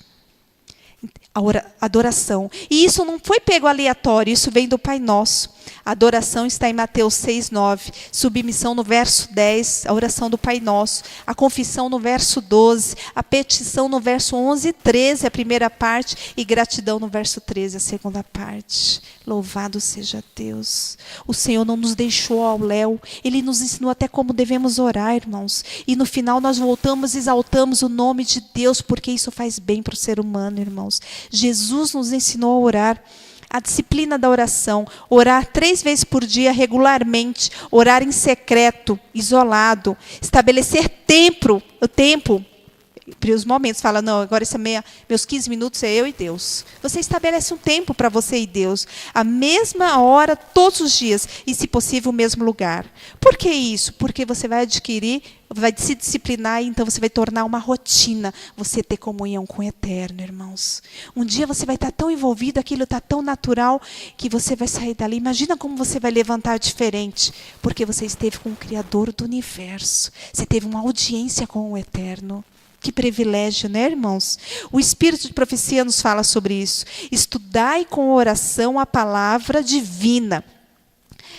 A adoração. E isso não foi pego aleatório, isso vem do Pai Nosso. A adoração está em Mateus 6:9. Submissão no verso 10, a oração do Pai Nosso. A confissão no verso 12. A petição no verso 11 e 13, a primeira parte. E gratidão no verso 13, a segunda parte. Louvado seja Deus. O Senhor não nos deixou ao léu. Ele nos ensinou até como devemos orar, irmãos. E no final nós voltamos e exaltamos o nome de Deus, porque isso faz bem para o ser humano, irmãos. Jesus nos ensinou a orar. A disciplina da oração, orar 3 vezes por dia regularmente, orar em secreto, isolado, estabelecer o tempo, para os momentos, fala, não, agora meus 15 minutos é eu e Deus. Você estabelece um tempo para você e Deus, a mesma hora, todos os dias, e se possível o mesmo lugar. Por que isso? Porque você vai adquirir, vai se disciplinar, e então você vai tornar uma rotina, você ter comunhão com o Eterno, irmãos. Um dia você vai estar tão envolvido, aquilo está tão natural, que você vai sair dali. Imagina como você vai levantar diferente, porque você esteve com o Criador do universo. Você teve uma audiência com o Eterno. Que privilégio, né, irmãos? O Espírito de Profecia nos fala sobre isso. Estudai com oração a palavra divina.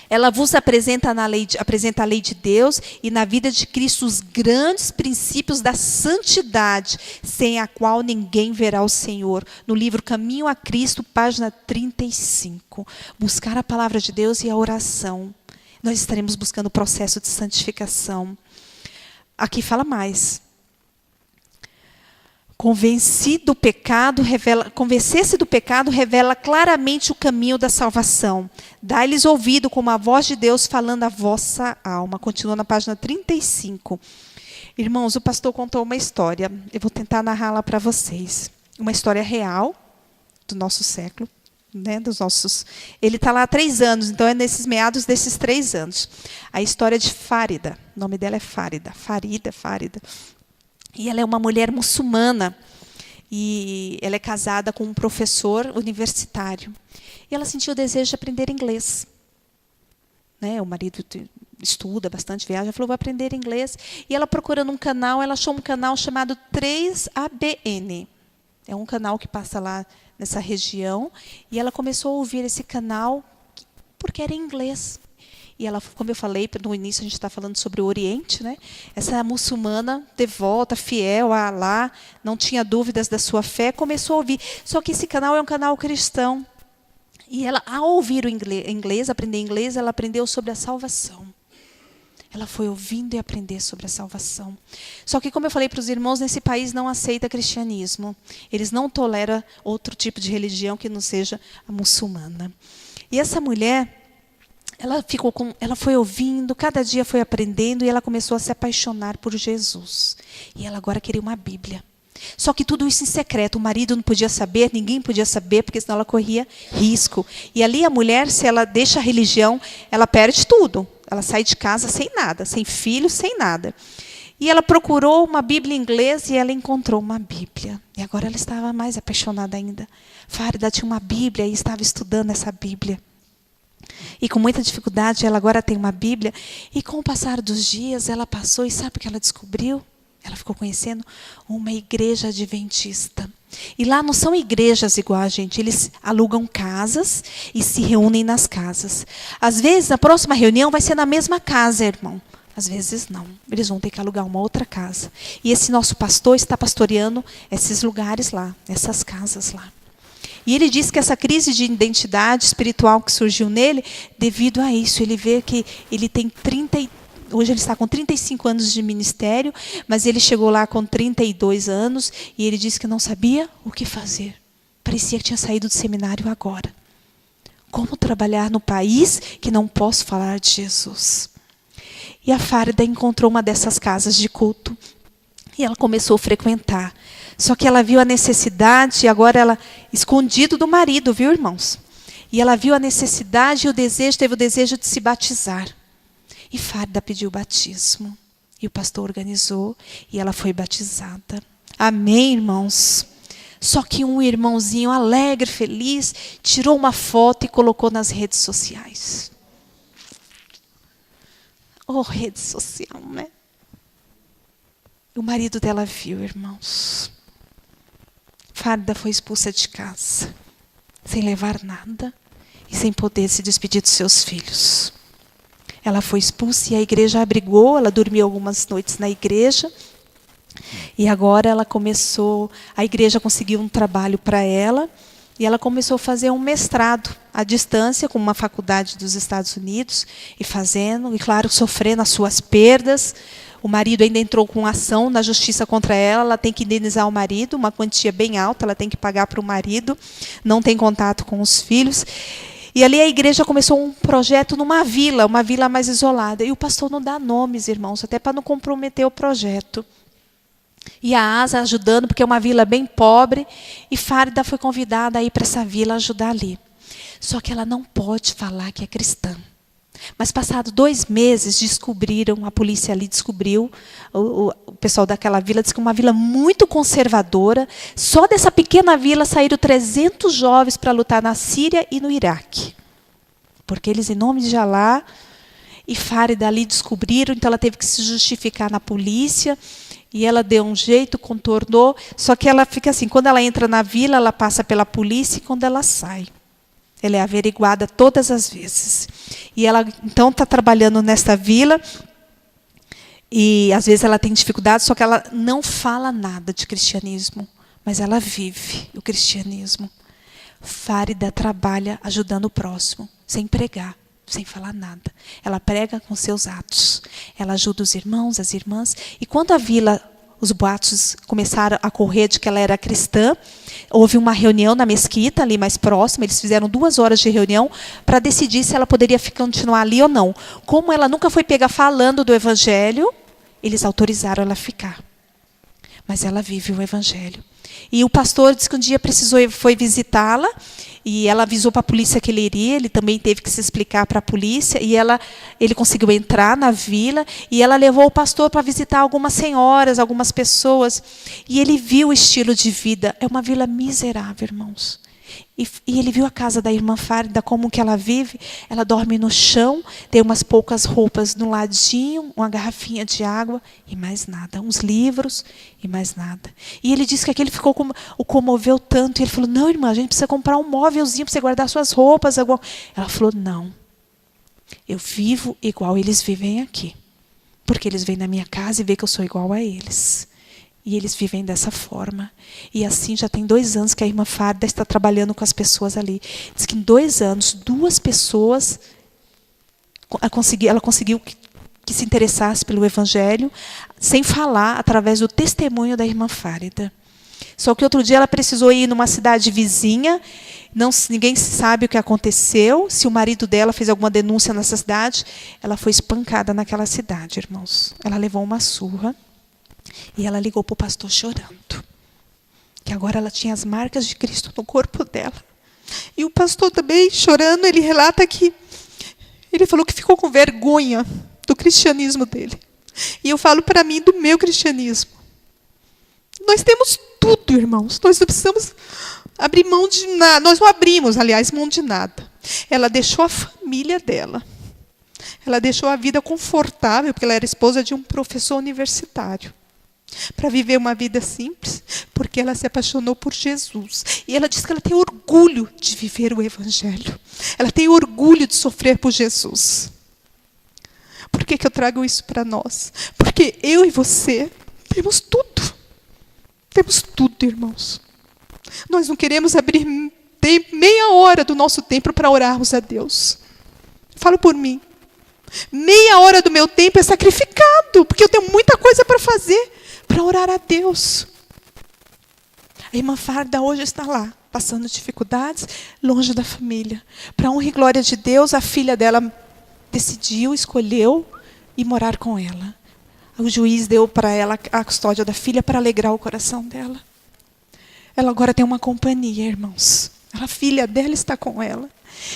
Ela vos apresenta a lei de Deus e na vida de Cristo os grandes princípios da santidade, sem a qual ninguém verá o Senhor. No livro Caminho a Cristo, página 35. Buscar a palavra de Deus e a oração. Nós estaremos buscando o processo de santificação. Aqui fala mais. Convencer-se do pecado revela claramente o caminho da salvação. Dai-lhes ouvido como a voz de Deus falando à vossa alma. Continua na página 35. Irmãos, o pastor contou uma história. Eu vou tentar narrá-la para vocês. Uma história real do nosso século. Né, ele está lá há 3 anos, então é nesses meados desses 3 anos. A história de Fárida. O nome dela é Fárida. Fárida. E ela é uma mulher muçulmana. E ela é casada com um professor universitário. E ela sentiu o desejo de aprender inglês. Né, o marido estuda bastante, viaja. Ela falou, vou aprender inglês. E ela procurando um canal, ela achou um canal chamado 3ABN. É um canal que passa lá nessa região. E ela começou a ouvir esse canal porque era em inglês. E ela, como eu falei, no início a gente está falando sobre o Oriente, né? Essa muçulmana devota, fiel a Alá, não tinha dúvidas da sua fé, começou a ouvir. Só que esse canal é um canal cristão. E ela, ao ouvir o inglês, aprender inglês, ela aprendeu sobre a salvação. Ela foi ouvindo e aprender sobre a salvação. Só que, como eu falei para os irmãos, nesse país não aceita cristianismo. Eles não toleram outro tipo de religião que não seja a muçulmana. E essa mulher, ela foi ouvindo, cada dia foi aprendendo, e ela começou a se apaixonar por Jesus. E ela agora queria uma Bíblia. Só que tudo isso em secreto, o marido não podia saber, ninguém podia saber, porque senão ela corria risco. E ali a mulher, se ela deixa a religião, ela perde tudo. Ela sai de casa sem nada, sem filho, sem nada. E ela procurou uma Bíblia em inglês e ela encontrou uma Bíblia. E agora ela estava mais apaixonada ainda. Fárida tinha uma Bíblia e estava estudando essa Bíblia. E com muita dificuldade, ela agora tem uma Bíblia. E com o passar dos dias, ela passou e sabe o que ela descobriu? Ela ficou conhecendo uma igreja adventista. E lá não são igrejas igual a gente. Eles alugam casas e se reúnem nas casas. Às vezes, a próxima reunião vai ser na mesma casa, irmão. Às vezes, não. Eles vão ter que alugar uma outra casa. E esse nosso pastor está pastoreando esses lugares lá, essas casas lá. E ele diz que essa crise de identidade espiritual que surgiu nele, devido a isso, ele vê que ele tem hoje ele está com 35 anos de ministério, mas ele chegou lá com 32 anos e ele disse que não sabia o que fazer. Parecia que tinha saído do seminário agora. Como trabalhar no país que não posso falar de Jesus? E a Fárida encontrou uma dessas casas de culto e ela começou a frequentar. Só que ela viu a necessidade, e agora ela, escondido do marido, viu, irmãos? E ela viu a necessidade e teve o desejo de se batizar. E Fárida pediu o batismo. E o pastor organizou e ela foi batizada. Amém, irmãos? Só que um irmãozinho alegre, feliz, tirou uma foto e colocou nas redes sociais. Oh, rede social, né? O marido dela viu, irmãos. Fárida foi expulsa de casa, sem levar nada e sem poder se despedir dos seus filhos. Ela foi expulsa e a igreja a abrigou, ela dormiu algumas noites na igreja. E agora a igreja conseguiu um trabalho para ela, e ela começou a fazer um mestrado à distância com uma faculdade dos Estados Unidos, e claro, sofrendo as suas perdas. O marido ainda entrou com ação na justiça contra ela, ela tem que indenizar o marido, uma quantia bem alta, ela tem que pagar para o marido, não tem contato com os filhos. E ali a igreja começou um projeto numa vila, uma vila mais isolada. E o pastor não dá nomes, irmãos, até para não comprometer o projeto. E a Asa ajudando, porque é uma vila bem pobre, e Fárida foi convidada a ir para essa vila ajudar ali. Só que ela não pode falar que é cristã. Mas passados 2 meses, a polícia ali descobriu, o pessoal daquela vila disse que é uma vila muito conservadora. Só dessa pequena vila saíram 300 jovens para lutar na Síria e no Iraque. Porque eles, em nome de Alá, e Fárida ali descobriram, então ela teve que se justificar na polícia. E ela deu um jeito, contornou. Só que ela fica assim, quando ela entra na vila, ela passa pela polícia, e quando ela sai, ela é averiguada todas as vezes. E ela, então, está trabalhando nesta vila. E, às vezes, ela tem dificuldade, só que ela não fala nada de cristianismo. Mas ela vive o cristianismo. Fárida trabalha ajudando o próximo, sem pregar. sem falar nada. Ela prega com seus atos. Ela ajuda os irmãos, as irmãs. E quando a vila, os boatos começaram a correr de que ela era cristã, houve uma reunião na mesquita, ali mais próxima. Eles fizeram 2 horas de reunião para decidir se ela poderia continuar ali ou não. Como ela nunca foi pega falando do evangelho, eles autorizaram ela a ficar. Mas ela vive o evangelho. E o pastor disse que um dia foi visitá-la, e ela avisou para a polícia que ele iria, ele também teve que se explicar para a polícia, e ele conseguiu entrar na vila, e ela levou o pastor para visitar algumas senhoras, algumas pessoas, e ele viu o estilo de vida. É uma vila miserável, irmãos. E ele viu a casa da irmã Fárida, como que ela vive. Ela dorme no chão, tem umas poucas roupas no ladinho, uma garrafinha de água e mais nada. Uns livros e mais nada. E ele disse que aquele o comoveu tanto. E ele falou, não, irmã, a gente precisa comprar um móvelzinho para você guardar suas roupas. Ela falou, não, eu vivo igual eles vivem aqui. Porque eles vêm na minha casa e veem que eu sou igual a eles. E eles vivem dessa forma. E assim já tem 2 anos que a irmã Fárida está trabalhando com as pessoas ali. Diz que em 2 anos, 2 pessoas, ela conseguiu que se interessasse pelo evangelho, sem falar, através do testemunho da irmã Fárida. Só que outro dia ela precisou ir numa cidade vizinha, ninguém sabe o que aconteceu, se o marido dela fez alguma denúncia nessa cidade. Ela foi espancada naquela cidade, irmãos. Ela levou uma surra. E ela ligou para o pastor chorando. Que agora ela tinha as marcas de Cristo no corpo dela. E o pastor também, chorando, ele relata que ele falou que ficou com vergonha do cristianismo dele. E eu falo para mim do meu cristianismo. Nós temos tudo, irmãos. Nós não precisamos abrir mão de nada. Nós não abrimos, aliás, mão de nada. Ela deixou a família dela. Ela deixou a vida confortável, porque ela era esposa de um professor universitário, para viver uma vida simples, porque ela se apaixonou por Jesus. E ela diz que ela tem orgulho de viver o evangelho. Ela tem orgulho de sofrer por Jesus. Por que eu trago isso para nós? Porque eu e você temos tudo. Temos tudo, irmãos. Nós não queremos abrir meia hora do nosso tempo para orarmos a Deus. Falo por mim. Meia hora do meu tempo é sacrificado, porque eu tenho muita coisa para fazer, para orar a Deus. A irmã Fárida hoje está lá, passando dificuldades, longe da família. Para a honra e glória de Deus, a filha dela decidiu, escolheu ir morar com ela. O juiz deu para ela a custódia da filha para alegrar o coração dela. Ela agora tem uma companhia, irmãos. A filha dela está com ela.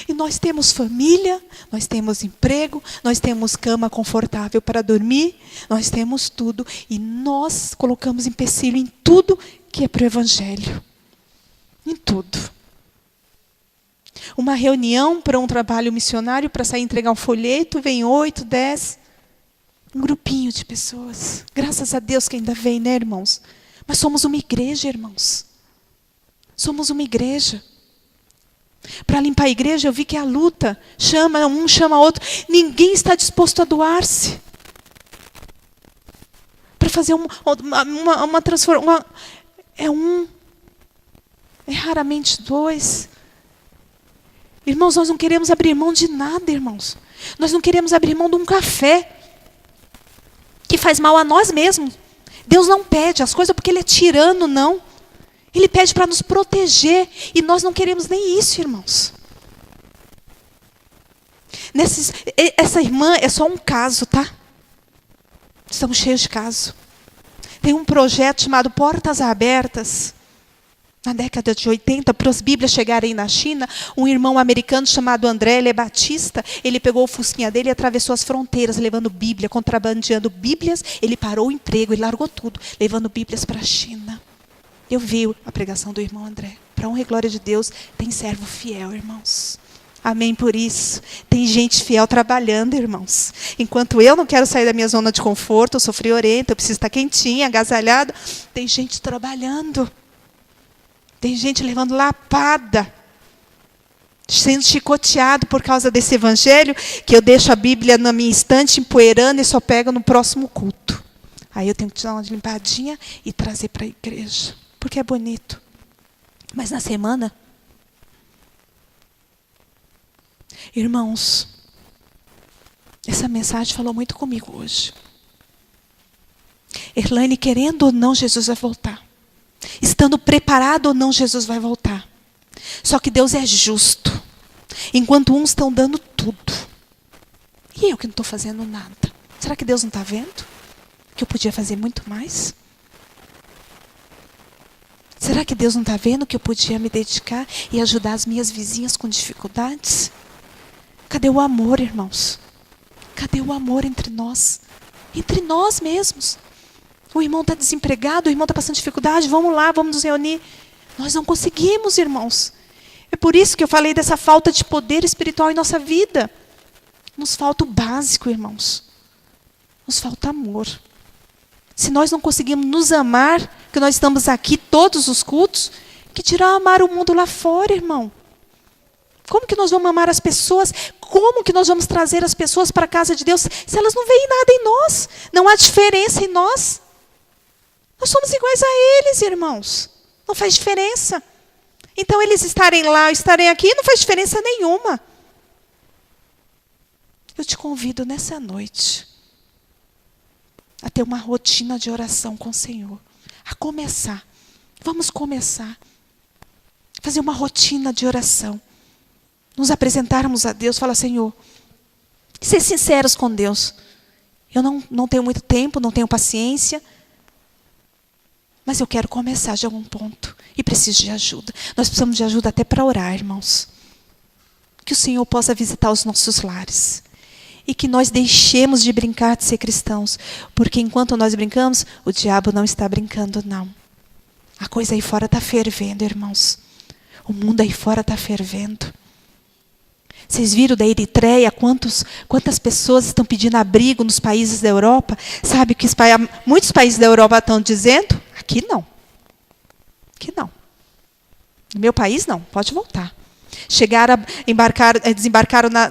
E nós temos família, nós temos emprego, nós temos cama confortável para dormir, nós temos tudo. E nós colocamos empecilho em tudo que é para o evangelho. Em tudo. Uma reunião para um trabalho missionário, para sair entregar um folheto, vem 8, 10. Um grupinho de pessoas. Graças a Deus que ainda vem, né, irmãos? Mas somos uma igreja, irmãos. Somos uma igreja. Para limpar a igreja, eu vi que é a luta. Chama um, chama outro. Ninguém está disposto a doar-se. Para fazer uma transformação. É raramente 2. Irmãos, nós não queremos abrir mão de nada, irmãos. Nós não queremos abrir mão de um café que faz mal a nós mesmos. Deus não pede as coisas porque Ele é tirano, não. Ele pede para nos proteger. E nós não queremos nem isso, irmãos. Essa irmã é só um caso, tá? Estamos cheios de casos. Tem um projeto chamado Portas Abertas. Na década de 80, para as Bíblias chegarem na China, um irmão americano chamado André, ele é batista, ele pegou o fusquinha dele e atravessou as fronteiras, levando Bíblia, contrabandeando Bíblias. Ele parou o emprego, ele largou tudo, levando Bíblias para a China. Eu vi a pregação do irmão André. Para a honra e glória de Deus, tem servo fiel, irmãos. Amém por isso. Tem gente fiel trabalhando, irmãos. Enquanto eu não quero sair da minha zona de conforto, eu sou friorenta, eu preciso estar quentinha, agasalhada, tem gente trabalhando. Tem gente levando lapada, sendo chicoteado por causa desse evangelho, que eu deixo a Bíblia na minha estante, empoeirando, e só pego no próximo culto. Aí eu tenho que tirar uma limpadinha e trazer para a igreja, porque é bonito. Mas na semana, irmãos, Essa mensagem falou muito comigo hoje. Erlaine, querendo ou não, Jesus vai voltar. Estando preparado ou não, Jesus vai voltar. Só que Deus é justo. Enquanto uns estão dando tudo. E eu que não estou fazendo nada. Será que Deus não está vendo? Que eu podia fazer muito mais? Será que Deus não está vendo que eu podia me dedicar e ajudar as minhas vizinhas com dificuldades? Cadê o amor, irmãos? Cadê o amor entre nós? Entre nós mesmos. O irmão está desempregado, o irmão está passando dificuldade, vamos lá, vamos nos reunir. Nós não conseguimos, irmãos. É por isso que eu falei dessa falta de poder espiritual em nossa vida. Nos falta o básico, irmãos. Nos falta amor. Se nós não conseguimos nos amar, que nós estamos aqui todos os cultos, que dirá amar o mundo lá fora, irmão? Como que nós vamos amar as pessoas? Como que nós vamos trazer as pessoas para a casa de Deus se elas não veem nada em nós? Não há diferença em nós. Nós somos iguais a eles, irmãos. Não faz diferença. Então, eles estarem lá, estarem aqui, não faz diferença nenhuma. Eu te convido nessa noite a ter uma rotina de oração com o Senhor. A começar. Vamos começar. Fazer uma rotina de oração. Nos apresentarmos a Deus, falar, Senhor, ser sinceros com Deus. Eu não tenho muito tempo, não tenho paciência, mas eu quero começar de algum ponto e preciso de ajuda. Nós precisamos de ajuda até para orar, irmãos. Que o Senhor possa visitar os nossos lares. E que nós deixemos de brincar de ser cristãos. Porque enquanto nós brincamos, o diabo não está brincando, não. A coisa aí fora está fervendo, irmãos. O mundo aí fora está fervendo. Vocês viram da Eritreia quantas pessoas estão pedindo abrigo nos países da Europa? Sabe o que muitos países da Europa estão dizendo? Aqui não. Aqui não. No meu país não, pode voltar. Desembarcaram,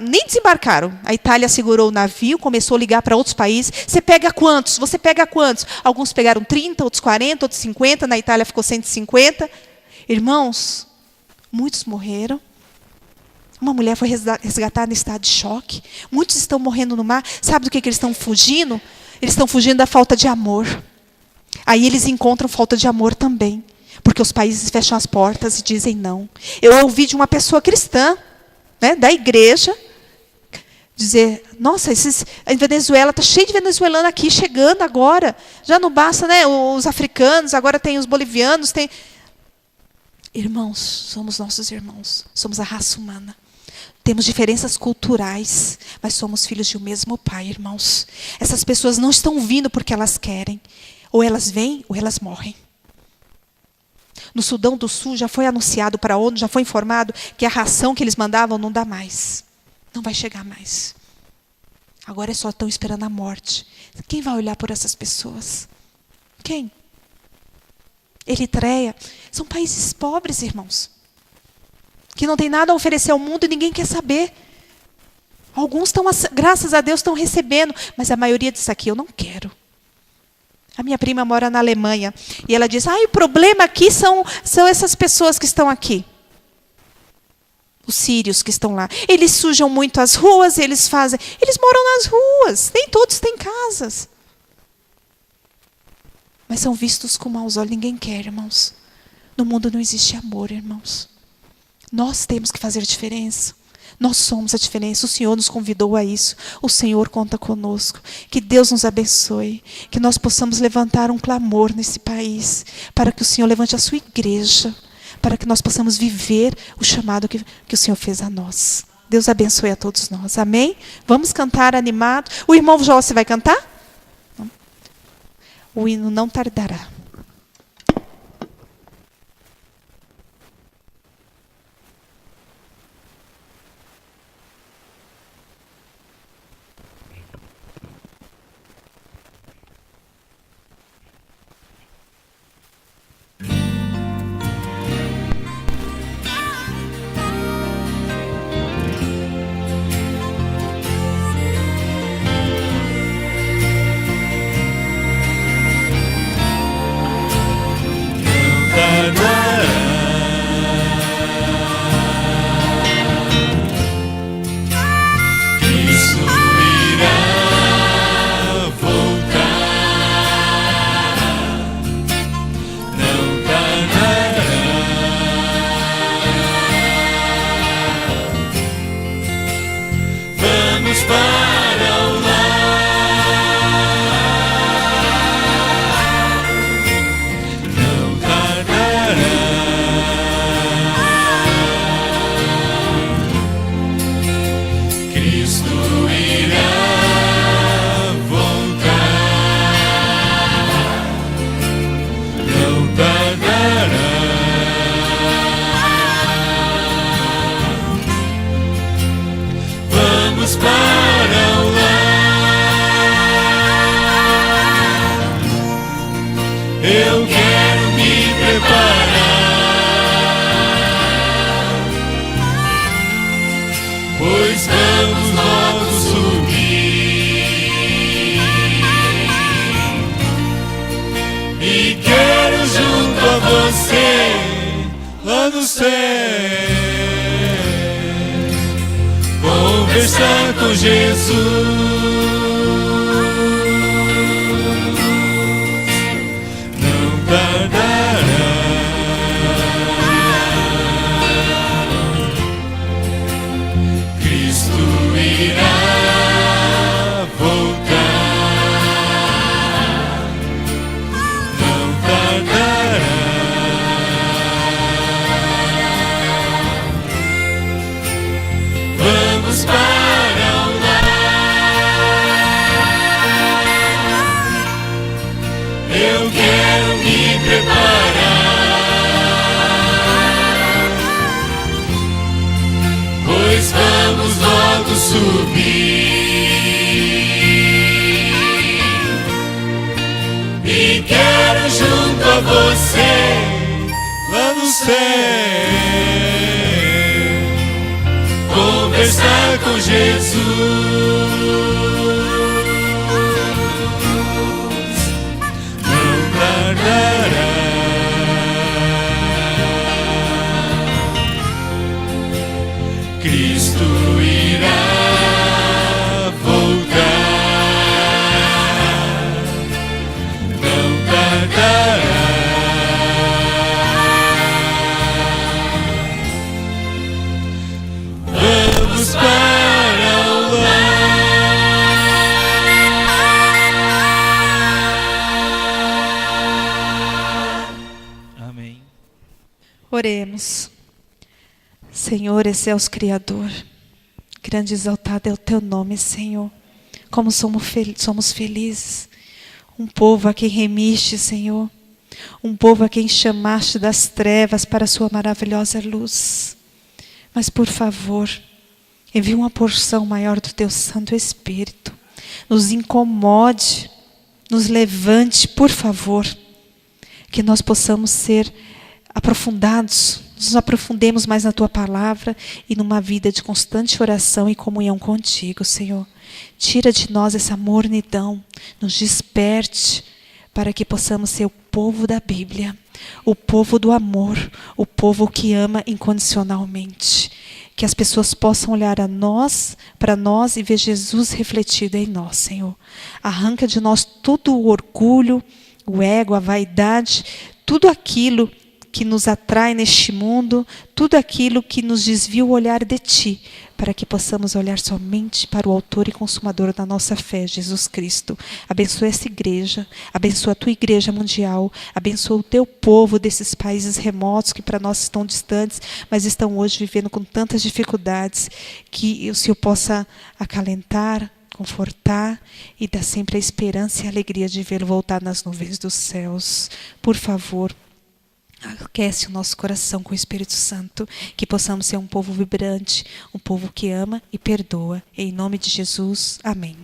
nem desembarcaram. A Itália segurou o navio, começou a ligar para outros países. Você pega quantos? Você pega quantos? Alguns pegaram 30, outros 40, outros 50. Na Itália ficou 150. Irmãos, muitos morreram. Uma mulher foi resgatada em estado de choque. Muitos estão morrendo no mar. Sabe do que eles estão fugindo? Eles estão fugindo da falta de amor. Aí eles encontram falta de amor também. Porque os países fecham as portas e dizem não. Eu ouvi de uma pessoa cristã, né, da igreja, dizer, nossa, a Venezuela está cheio de venezuelano aqui, chegando agora. Já não basta, né, os africanos, agora tem os bolivianos. Tem... Irmãos, somos nossos irmãos. Somos a raça humana. Temos diferenças culturais, mas somos filhos de um mesmo pai, irmãos. Essas pessoas não estão vindo porque elas querem. Ou elas vêm, ou elas morrem. No Sudão do Sul já foi anunciado para a ONU, já foi informado que a ração que eles mandavam não dá mais. Não vai chegar mais. Agora só estão esperando a morte. Quem vai olhar por essas pessoas? Quem? Eritreia. São países pobres, irmãos. Que não tem nada a oferecer ao mundo e ninguém quer saber. Alguns estão, graças a Deus, estão recebendo. Mas a maioria diz aqui, eu não quero. A minha prima mora na Alemanha. E ela diz, o problema aqui são essas pessoas que estão aqui. Os sírios que estão lá. Eles sujam muito as ruas, eles moram nas ruas. Nem todos têm casas. Mas são vistos com maus olhos. Ninguém quer, irmãos. No mundo não existe amor, irmãos. Nós temos que fazer diferença. Nós somos a diferença. O Senhor nos convidou a isso. O Senhor conta conosco. Que Deus nos abençoe. Que nós possamos levantar um clamor nesse país. Para que o Senhor levante a sua igreja. Para que nós possamos viver o chamado que o Senhor fez a nós. Deus abençoe a todos nós. Amém? Vamos cantar animado. O irmão Jó, você vai cantar? O hino não tardará. no céu, conversar com Jesus. Não tardará, Cristo irá voltar. Não tardará, vamos para o lar. Eu quero me preparar, pois vamos logo subir. E quero junto a você lá no céu conversar com Jesus. Não tardará, Cristo irá voltar. Não tardará, vamos para o lar. Amém. Oremos. Senhor, excelso Criador, grande e exaltado é o Teu nome, Senhor. Como somos felizes. Um povo a quem remiste, Senhor. Um povo a quem chamaste das trevas para a sua maravilhosa luz. Mas, por favor, envia uma porção maior do Teu Santo Espírito. Nos incomode, nos levante, por favor. Que nós possamos ser aprofundados, nos aprofundemos mais na Tua Palavra e numa vida de constante oração e comunhão contigo, Senhor. Tira de nós essa mornidão, nos desperte para que possamos ser o povo da Bíblia, o povo do amor, o povo que ama incondicionalmente. Que as pessoas possam olhar para nós e ver Jesus refletido em nós, Senhor. Arranca de nós todo o orgulho, o ego, a vaidade, tudo aquilo que nos atrai neste mundo, tudo aquilo que nos desvia o olhar de Ti, para que possamos olhar somente para o autor e consumador da nossa fé, Jesus Cristo. Abençoa essa igreja, abençoa a Tua igreja mundial, abençoa o Teu povo desses países remotos que para nós estão distantes, mas estão hoje vivendo com tantas dificuldades, que o Senhor possa acalentar, confortar e dar sempre a esperança e a alegria de vê-lo voltar nas nuvens dos céus. Por favor, aquece o nosso coração com o Espírito Santo, que possamos ser um povo vibrante, um povo que ama e perdoa. Em nome de Jesus, amém.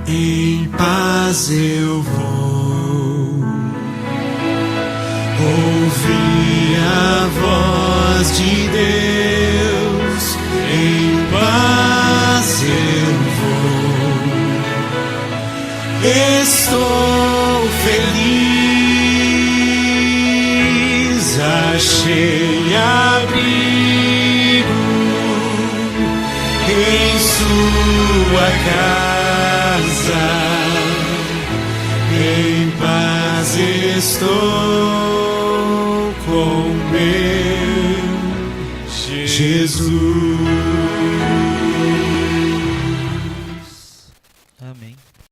Em paz eu vou ouvir a voz de Deus. Em paz eu vou, estou feliz, achei abrigo em sua casa. Em paz estou com meu Jesus.